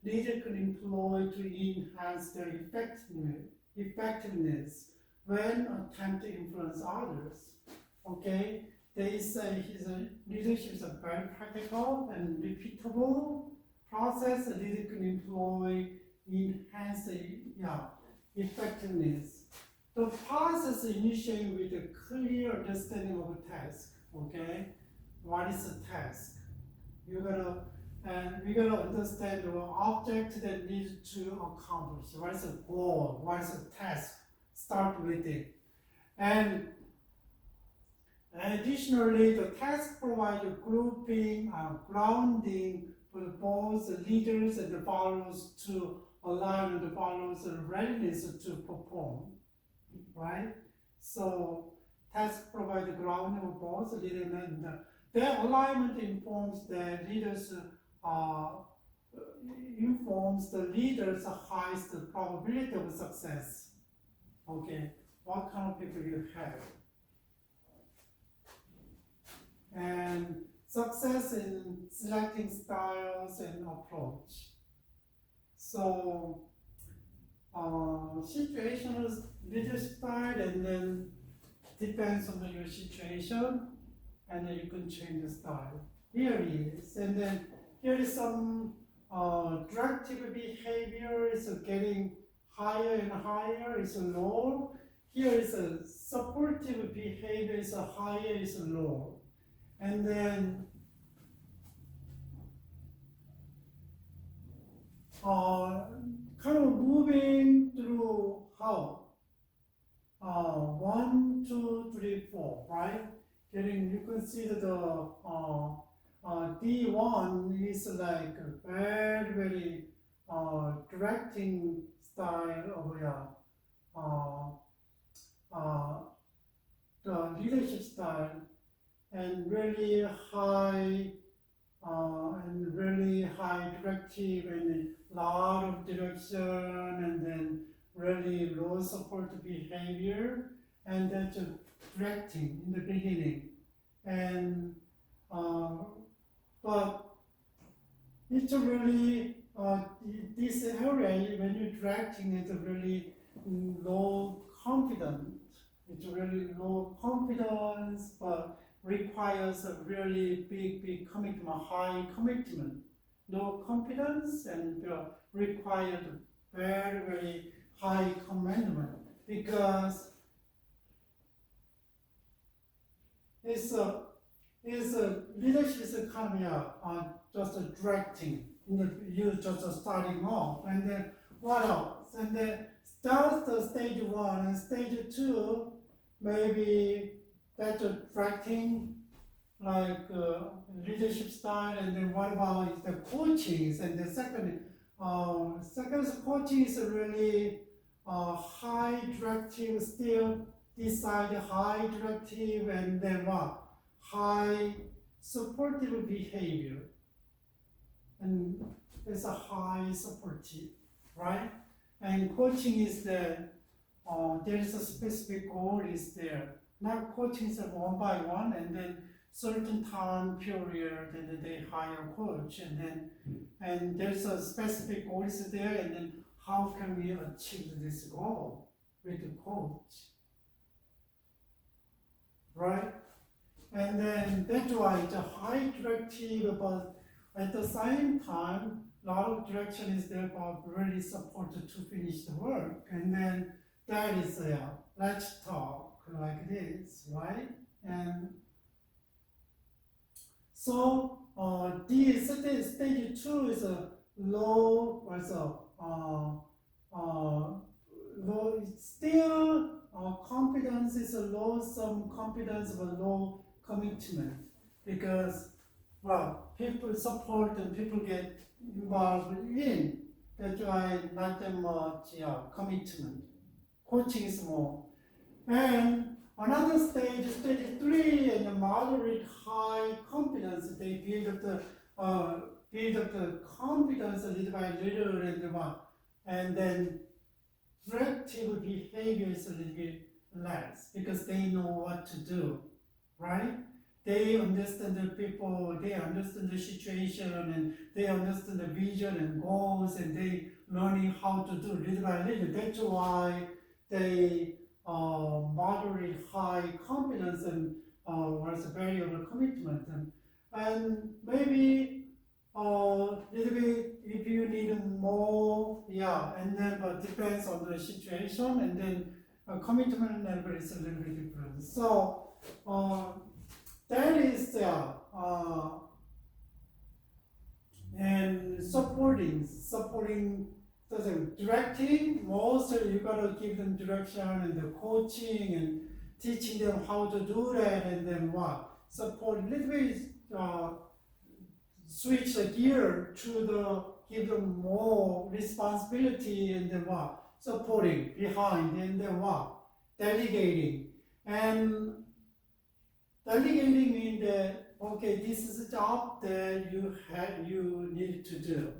leader can employ to enhance their effectiveness when attempt to influence others. Okay, they say leadership is a very practical and repeatable process a leader can employ enhance the effectiveness. The process initiates with a clear understanding of a task. Okay, what is a task? We gotta understand the object that needs to accomplish. What is a goal? What is a task? Start with it. And additionally, the task provides a grouping and grounding for both the leaders and the followers to align with the followers' readiness to perform. Right? So task provide the ground of both the leader and their alignment informs the leaders' highest probability of success. Okay, what kind of people you have? And success in selecting styles and approach. So situational leadership style, and then depends on your situation, and then you can change the style. Here it is, and then here is some directive behavior is getting higher and higher, is low. Here is a supportive behavior, is higher, is low. And then kind of moving through how 1, 2, 3, 4, right? You can see that the D1 is like a very directing style of the leadership style. and really high directive and a lot of direction, and then really low support behavior, and that's directing in the beginning. And but it's really this area when you're directing is really low confidence. It's really low confidence, but requires a really big commitment, high commitment. Low confidence and required very high commitment, because it's leadership is kind of just directing. You just starting off, and then what else? And then that's the stage 1, and stage 2, maybe that's directing, like leadership style. And then what about the coaching? And the second coaching is really high directive, still decide high directive, and then what? High supportive behavior. And it's a high supportive, right? And coaching is there is a specific goal is there. Now coaching is one by one, and then certain time period, and then they hire a coach, and there's a specific goal is there, and then how can we achieve this goal with the coach, right? And then that's why it's a high directive, but at the same time, a lot of direction is there, but really supported to finish the work. And then that is let's talk like this, right? And so this stage 2 is a low, low. Still confidence is a low, some confidence but low commitment, because people support and people get involved in. That's why not that much commitment. Coaching is more. And another stage 3, and the moderate high confidence. They build up the confidence little by little, and then directive behavior is a little bit less, because they know what to do, right? They understand the people, they understand the situation, and they understand the vision and goals, and they learning how to do little by little. That's why they moderate high confidence and was variable commitment. And maybe little bit if you need more, and then but depends on the situation, and then commitment level is a little bit different. So that is and supporting directing. Most you gotta give them direction, and the coaching and teaching them how to do that, and then support a little bit switch the gear to give them more responsibility, and then supporting behind, and then delegating. And delegating means that, okay, this is a job that you need to do.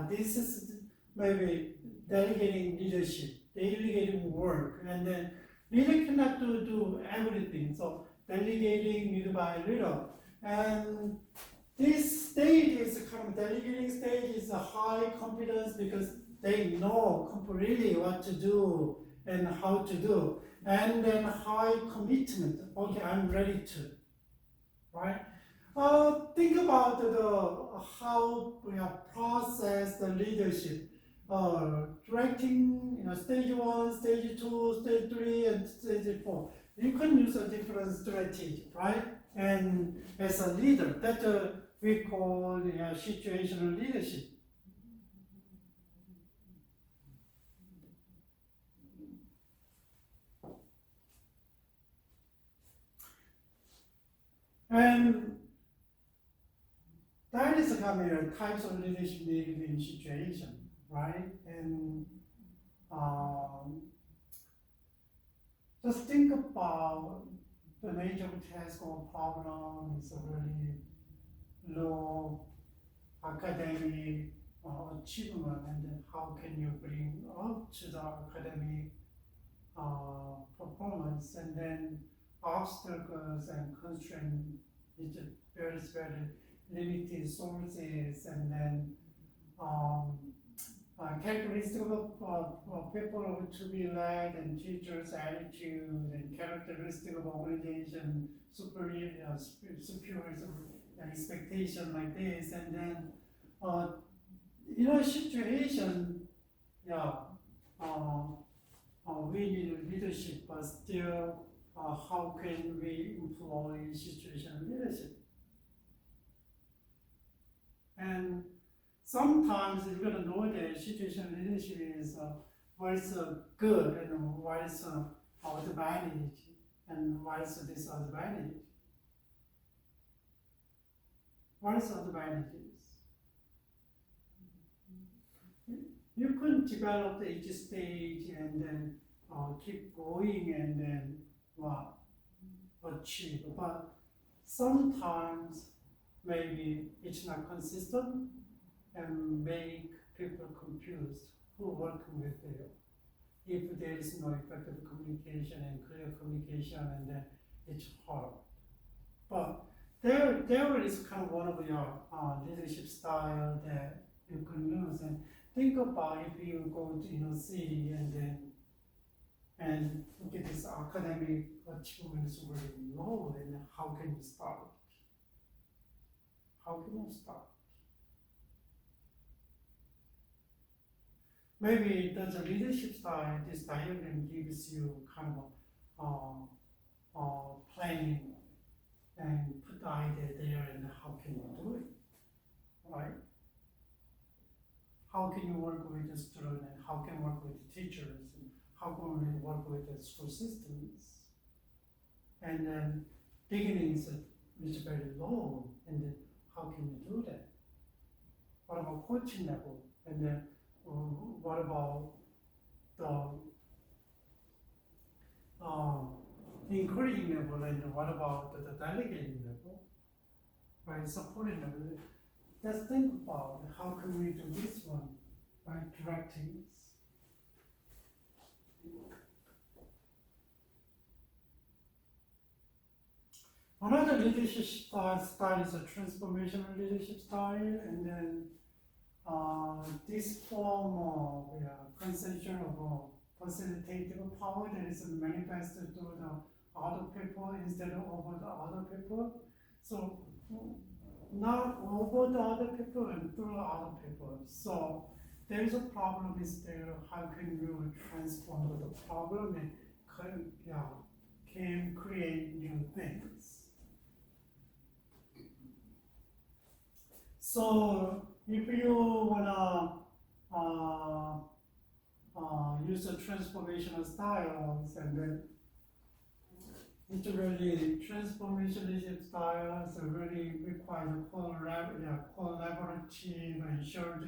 This is maybe delegating leadership, delegating work, and then leader cannot do everything. So delegating little by little. And this stage is kind of delegating stage is a high confidence, because they know completely what to do and how to do. And then high commitment. Okay, I'm ready to, right? Think about how we have processed the leadership. Directing, stage 1, stage 2, stage 3, and stage 4. You can use a different strategy, right? And as a leader, that we call situational leadership. And that is kind of types of leadership needed in situation, right? And just think about the major task or problem is really low academic achievement, and then how can you bring up to the academic performance, and then obstacles and constraints is very, very limited sources, and then characteristic of people to be led, and teachers' attitude, and characteristic of organization, superior expectation like this, and then in a situation, we need leadership, but still, how can we employ situational leadership? And sometimes you're going to know that situational leadership is what's good and what's advantage and what's disadvantage. What's advantages? You can develop each stage and then keep going and then achieve, but sometimes maybe it's not consistent and make people confused who working with you. If there is no effective communication and clear communication, and then it's hard. But there is kind of one of your leadership style that you can use. And think about if you go to city and look at this academic achievement is really low, and how can you start? How can you start? Maybe there's a leadership style, this diagram gives you kind of planning and put the idea there, and how can you do it, right? How can you work with the student, and how can you work with the teachers, and how can we work with the school systems? And then beginning is very low, and then how can you do that? What about coaching level? And then what about the encouraging level, and what about the delegating level, right? Supporting level. Let's think about how can we do this one, right? Directing. Another leadership style is a transformational leadership style, and then this form of concentration of facilitative power that is manifested through the other people instead of over the other people. So not over the other people and through the other people. So there is a problem is there. How can you transform the problem and can create new things? So if you wanna use a transformational styles, and then it's really transformational styles really require collaborative and shared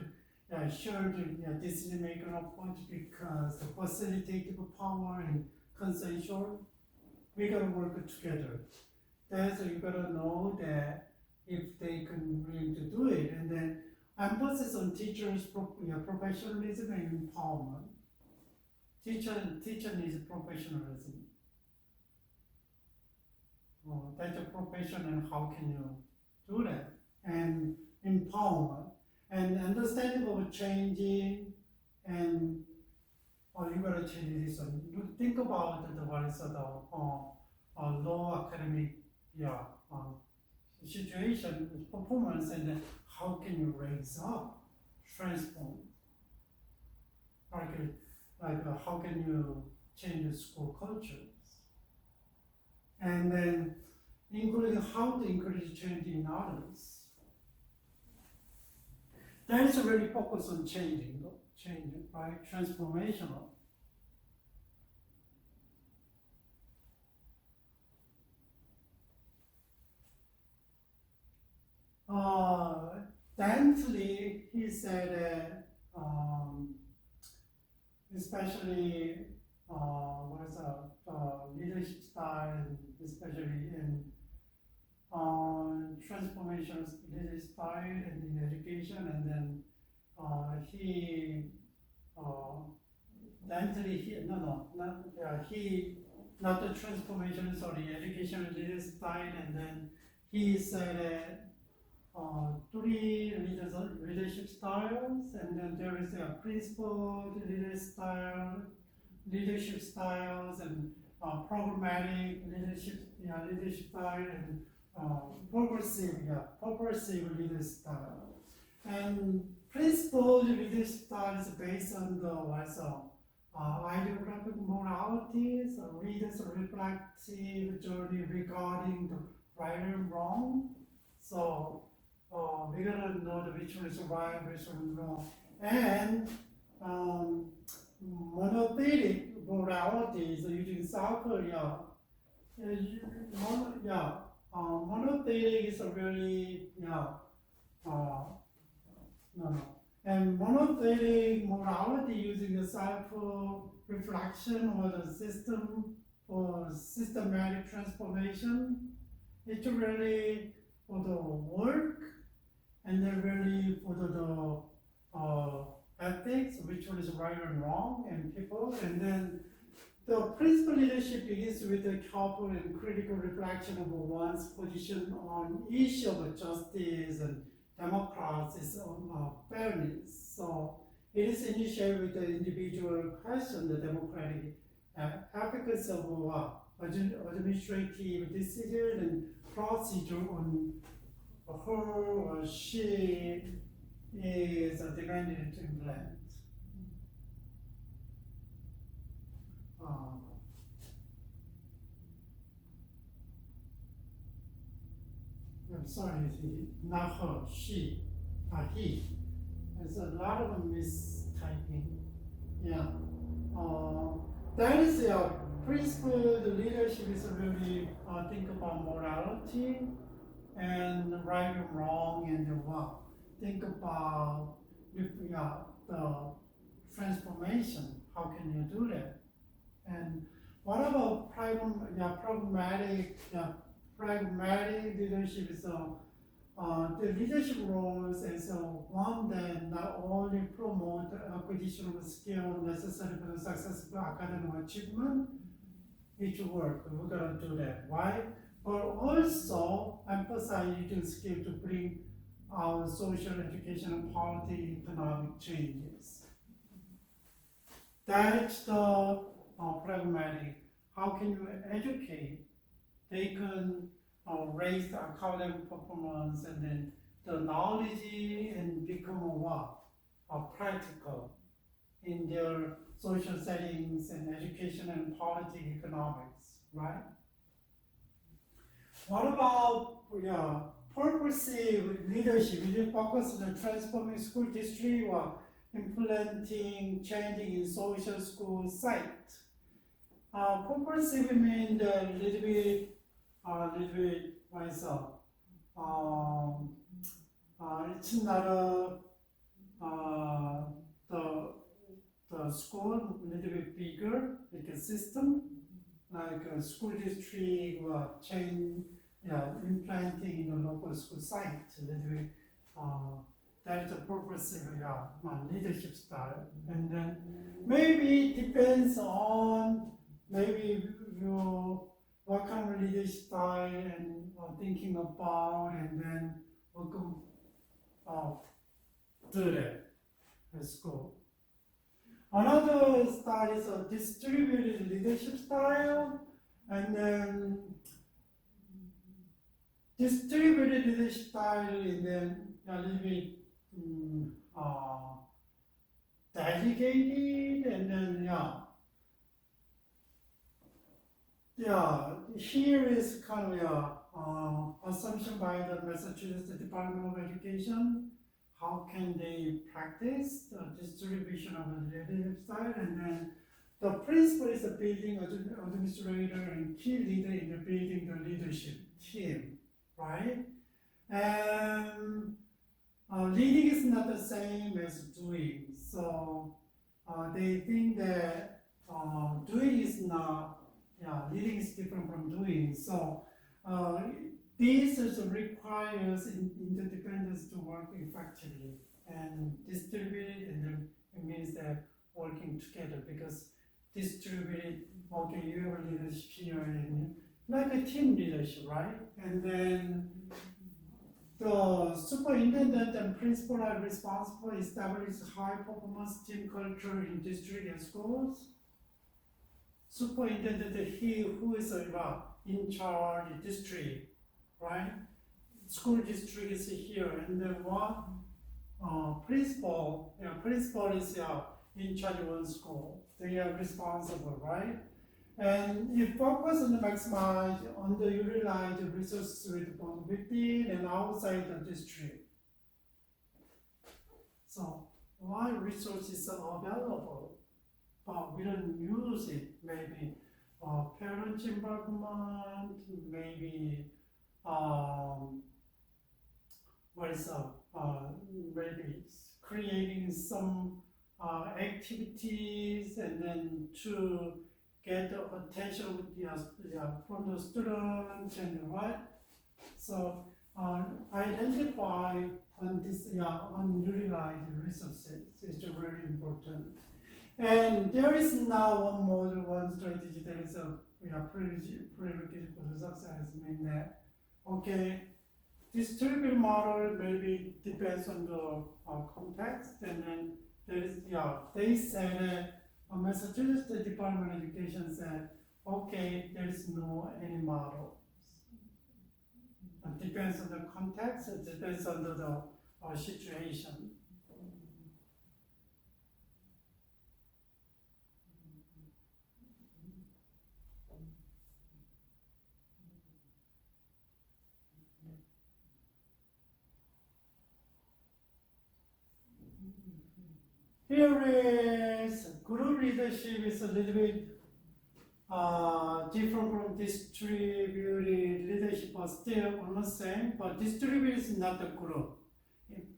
decision making approach, because the facilitative power and consensual, we gotta work together. That's you gotta know that if they can really to do it, and then emphasis on teachers' professionalism and empowerment. Teacher needs professionalism. That's a profession, and how can you do that? And empowerment and understanding of changing, and you gotta change this. Think about what is the low academic situation, performance, and how can you raise up, transform? How can you change the school cultures? And then including how to encourage change in others. That is really focused on changing, right? Transformational. Thankfully, he said, especially leadership style, and especially in transformation leadership style and in education, and then he not the transformation, sorry, educational leadership style, and then he said that three leadership styles, and then there is a principled leadership styles, and programmatic leadership style, and purposive leadership style. And principled leadership style is based on the ideographic moralities, readers' reflective journey regarding the right and wrong. So we're gonna know which one is right, which one is wrong. And monotheistic morality is using South Korea. Monotheistic is a really And monotheistic morality using the self-reflection or the system or systematic transformation. It's really for the work, and then really for the ethics, which one is right and wrong, and people. And then the principal leadership begins with a careful and critical reflection of one's position on issue of justice and democracy on fairness. So it is initiated with the individual question, the democratic efficacy of administrative decision and procedure on her or she is demanded to implement. I'm sorry, not her, she, he. There's a lot of mistyping. Yeah. That is a principle. The leadership is really think about morality and right and wrong and what. Think about the transformation. How can you do that? And what about pragmatic leadership? Is the leadership roles is one that not only promote the acquisition of skill necessary for the successful academic achievement, each work, we're gonna do that. Why? But also emphasize using skill to bring our social, education, and policy, economic changes. That's the pragmatic. How can you educate? They can raise the academic performance, and then the knowledge and become practical in their social settings and education and polity, economics, right? What about purposive leadership? We focus on transforming school district or implementing changing in social school site. Purposive means a little bit myself. It's not the school a little bit bigger, like a system, like a school district or change, implanting in the local school site a little bit. That is the purpose of my leadership style. And then maybe it depends on what kind of leadership style and thinking about, and then we can do that. Let's go. Another style is a distributed leadership style, and then distributed leadership style, and then a little bit dedicated, and then here is kind of assumption by the Massachusetts Department of Education. How can they practice the distribution of the leadership style? And then the principle is the building administrator and key leader in the building the leadership team, right? And leading is not the same as doing. So they think that doing is not, leading is different from doing. So this also requires interdependence to work effectively and distributed, and then it means that working together, because distributed, okay, you have a leadership here and like a team leadership, right? And then the superintendent and principal are responsible for establishing high performance team culture in district and schools. Superintendent, he who is in charge district, right? School district is here, and then what? Principal is in charge of one school. They are responsible, right? And it focuses on the maximize underutilized resources with both within and outside the district. So what resources are available, but we don't use it? Maybe parent involvement, maybe maybe creating some activities, and then to get the attention from the students and what. So identify unutilized resources is very important. And there is now one strategy that is a prerequisite for the success. Mean that, okay, distributed model maybe depends on the context, and then there is, they said Massachusetts Department of Education said, okay, there is no any model. It depends on the context, it depends on the situation. Here is group leadership is a little bit different from distributed leadership, but still almost same. But distributed is not a group.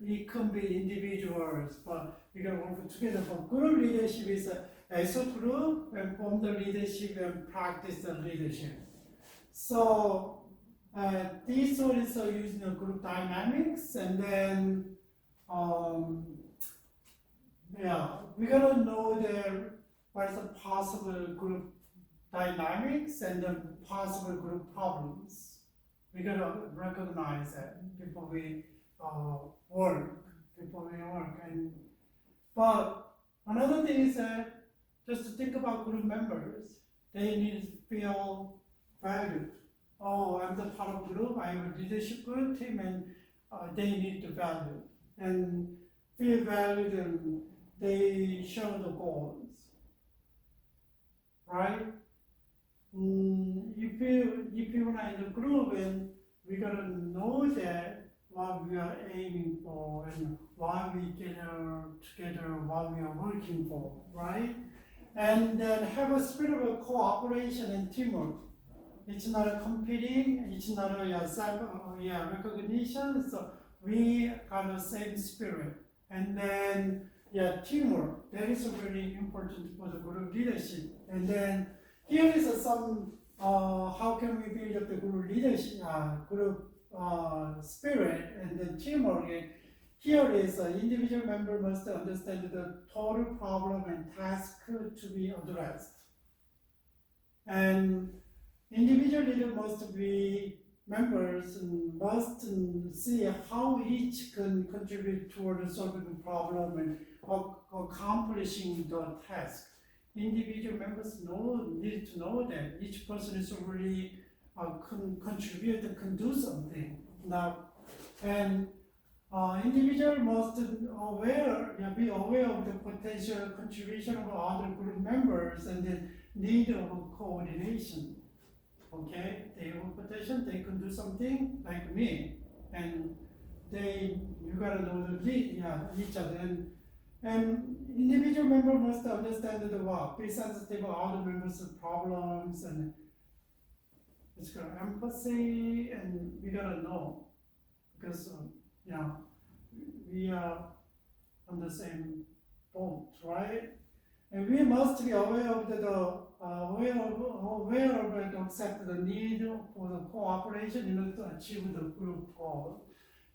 It can be individuals, but we can work together. But group leadership is as a group and form the leadership and practice the leadership. So this one is using the group dynamics, and then we gotta know what is the possible group dynamics and the possible group problems. We gotta recognize that before we work. But another thing is that just to think about group members, they need to feel valued. Oh, I'm the part of group, I have a leadership group team, and they need to value and feel valued, and they share the goals, right? If you are in the group, and we gotta know that what we are aiming for and why we gather together, what we are working for, right? And then have a spirit of cooperation and teamwork. It's not a competing, it's not a recognition, so we got the same spirit. And then teamwork, that is really important for the group leadership. And then here is some, how can we build up the group leadership, group spirit, and then teamwork. Here is individual member must understand the total problem and task to be addressed. And individual leader must be members and must see how each can contribute toward solving the problem and accomplishing the task. Individual members need to know that each person is already contribute and can do something. Now, and individual must be aware of the potential contribution of other group members and the need of coordination. Okay, they have a potential, they can do something like me, and you gotta know each other. And individual member must understand the work, be sensitive of other members' problems, and it's got empathy, and we gotta know, because we are on the same boat, right? And we must be aware of aware and accept the need for the cooperation in order to achieve the group goal.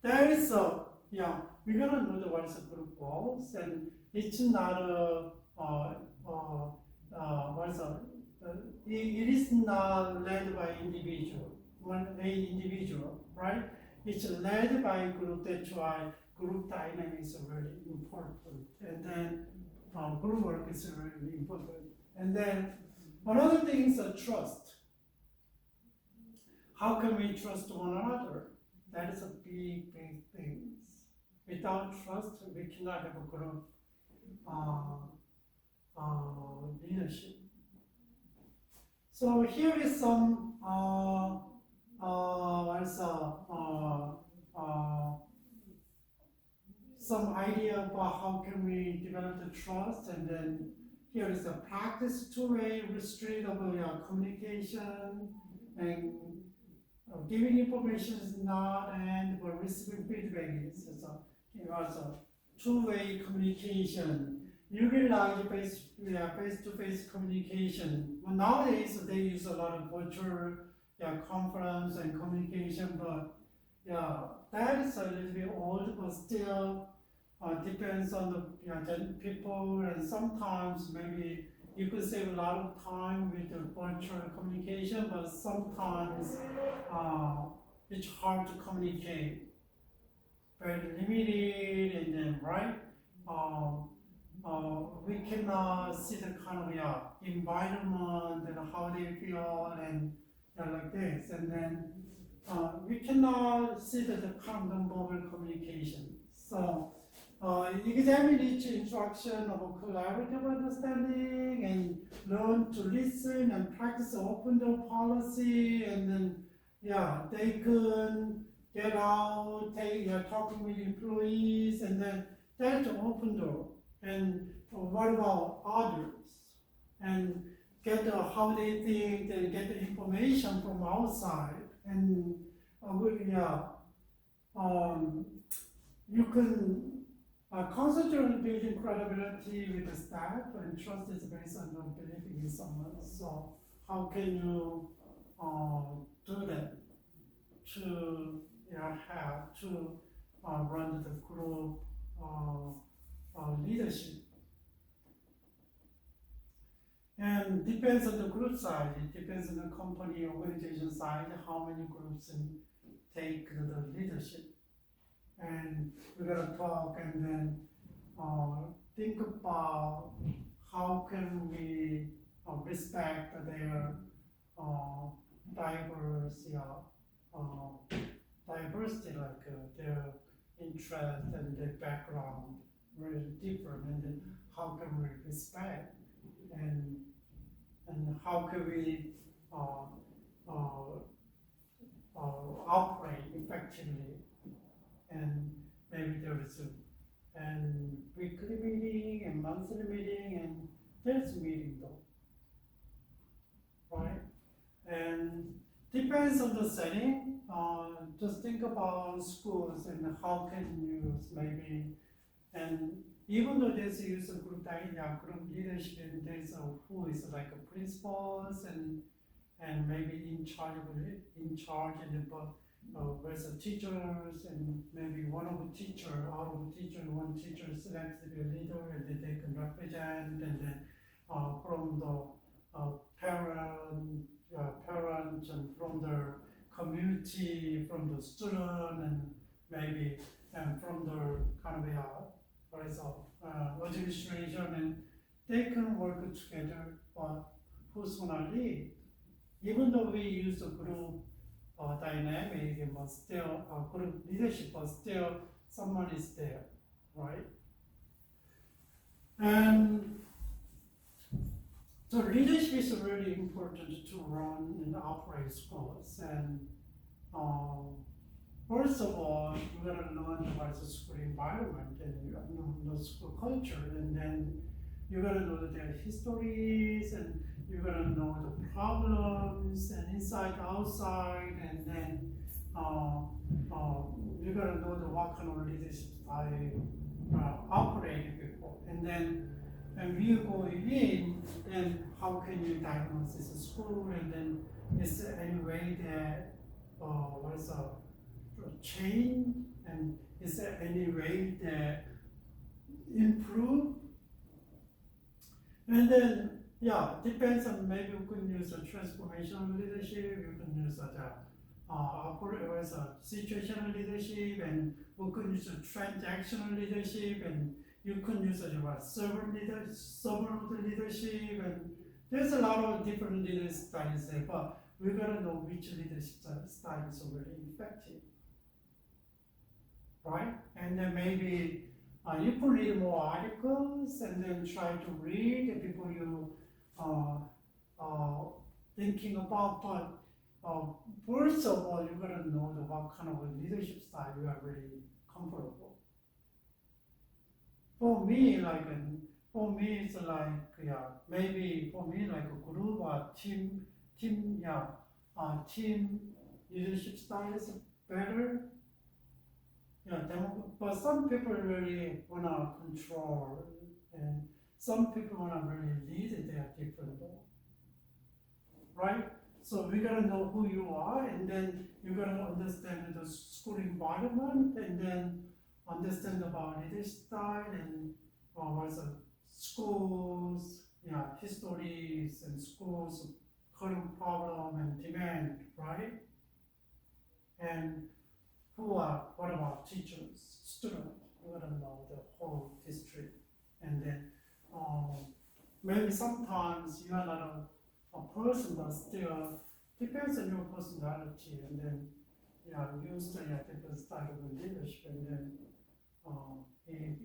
There is we're gonna know what is the group goals, and it's not it is not led by individual, right? It's led by group. That's why group dynamics are very important, and then group work is very important. And then another thing is trust. How can we trust one another? That is a big thing. Without trust, we cannot have a group leadership. So here is some some idea about how can we develop the trust, and then here is the practice two-way street of communication, and giving information is not, and but receiving feedback is. So it was a two-way communication. Utilize face-to-face communication. Well, nowadays they use a lot of virtual conference and communication, but that is a little bit old, but still depends on the people, and sometimes maybe you could save a lot of time with the virtual communication, but sometimes it's hard to communicate, very limited, and then we cannot see the kind of environment and how they feel and like this, and then we cannot see the kind of nonverbal communication. So examine each instruction of a collaborative understanding, and learn to listen and practice open door policy, and then they can get out, talking with employees, and then that's an open door. And what about others? And get how they think, and get the information from outside. And you can concentrate on building credibility with the staff, and trust is based on believing in someone. So how can you do that to have to run the group leadership? And depends on the group size, it depends on the company organization size, how many groups take the leadership. And we're gonna talk, and then think about how can we respect their diversity, like their interest and their background, very different, and then how can we respect, and how can we operate effectively. And maybe there is and weekly meeting and monthly meeting, and there's meeting though, right? And depends on the setting. Just think about schools and how can you use maybe, and even though there's use of group leadership, and there's who is like a principals and maybe in charge, and but where's the teachers, and maybe one teacher selects to be a leader, and then they can represent, and then from the parents, and from the community, from the student, and maybe from the kind of administration, and they can work together. But who's gonna lead? Even though we use a group dynamic, but still group leadership, but still someone is there, right? And so leadership is really important to run and operate schools. And first of all, you're gonna learn about the school environment, and the school culture, and then you're gonna know their histories, and you're gonna know the problems, and inside, outside, and then you're gonna know what kind of leadership style operating before, and then and we go in, then how can you diagnose this school, and then is there any way that what is a change, and is there any way that improve? And then depends on, maybe you can use a transformational leadership, you can use situational leadership, and we can use a transactional leadership, and you can use servant leadership, and there's a lot of different leadership styles there, but we gotta know which leadership style is really effective, right? And then maybe you could read more articles, and then try to read before you thinking about, but first of all, you gotta know what kind of a leadership style you are really comfortable. For me, it's like, maybe for me, like a group or team leadership style is better. But some people really wanna control, and some people wanna really lead. They are different, right? So we gotta know who you are, and then you gotta understand the school environment, and then understand about leadership style, and what's the schools, histories, and schools current problem and demand, right? And what about teachers, students? You gotta know the whole history, and then maybe sometimes you are not a person, but still depends on your personality, and then you study a different style of leadership, and then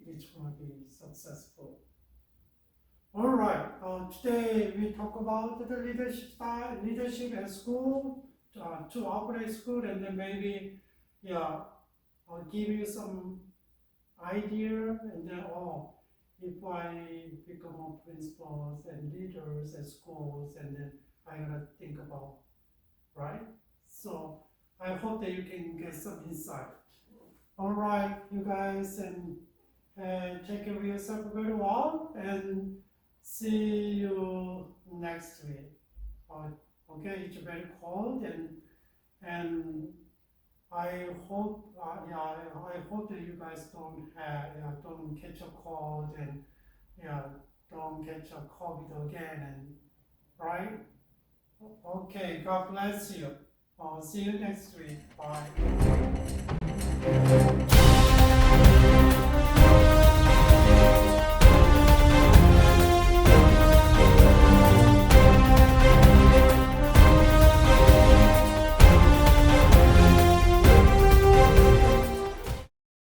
it's going to be successful. All right. Today we talk about the leadership style, leadership at school, to operate school, and then maybe I'll give you some idea, and then if I become a principals and leaders at schools, and then I gotta think about, right? So I hope that you can get some insight. All right, you guys, and take care of yourself very well, and see you next week. Okay, it's very cold, and I hope I hope that you guys don't catch a cold, and don't catch a COVID again, and right? Okay, God bless you. See you next week. Bye.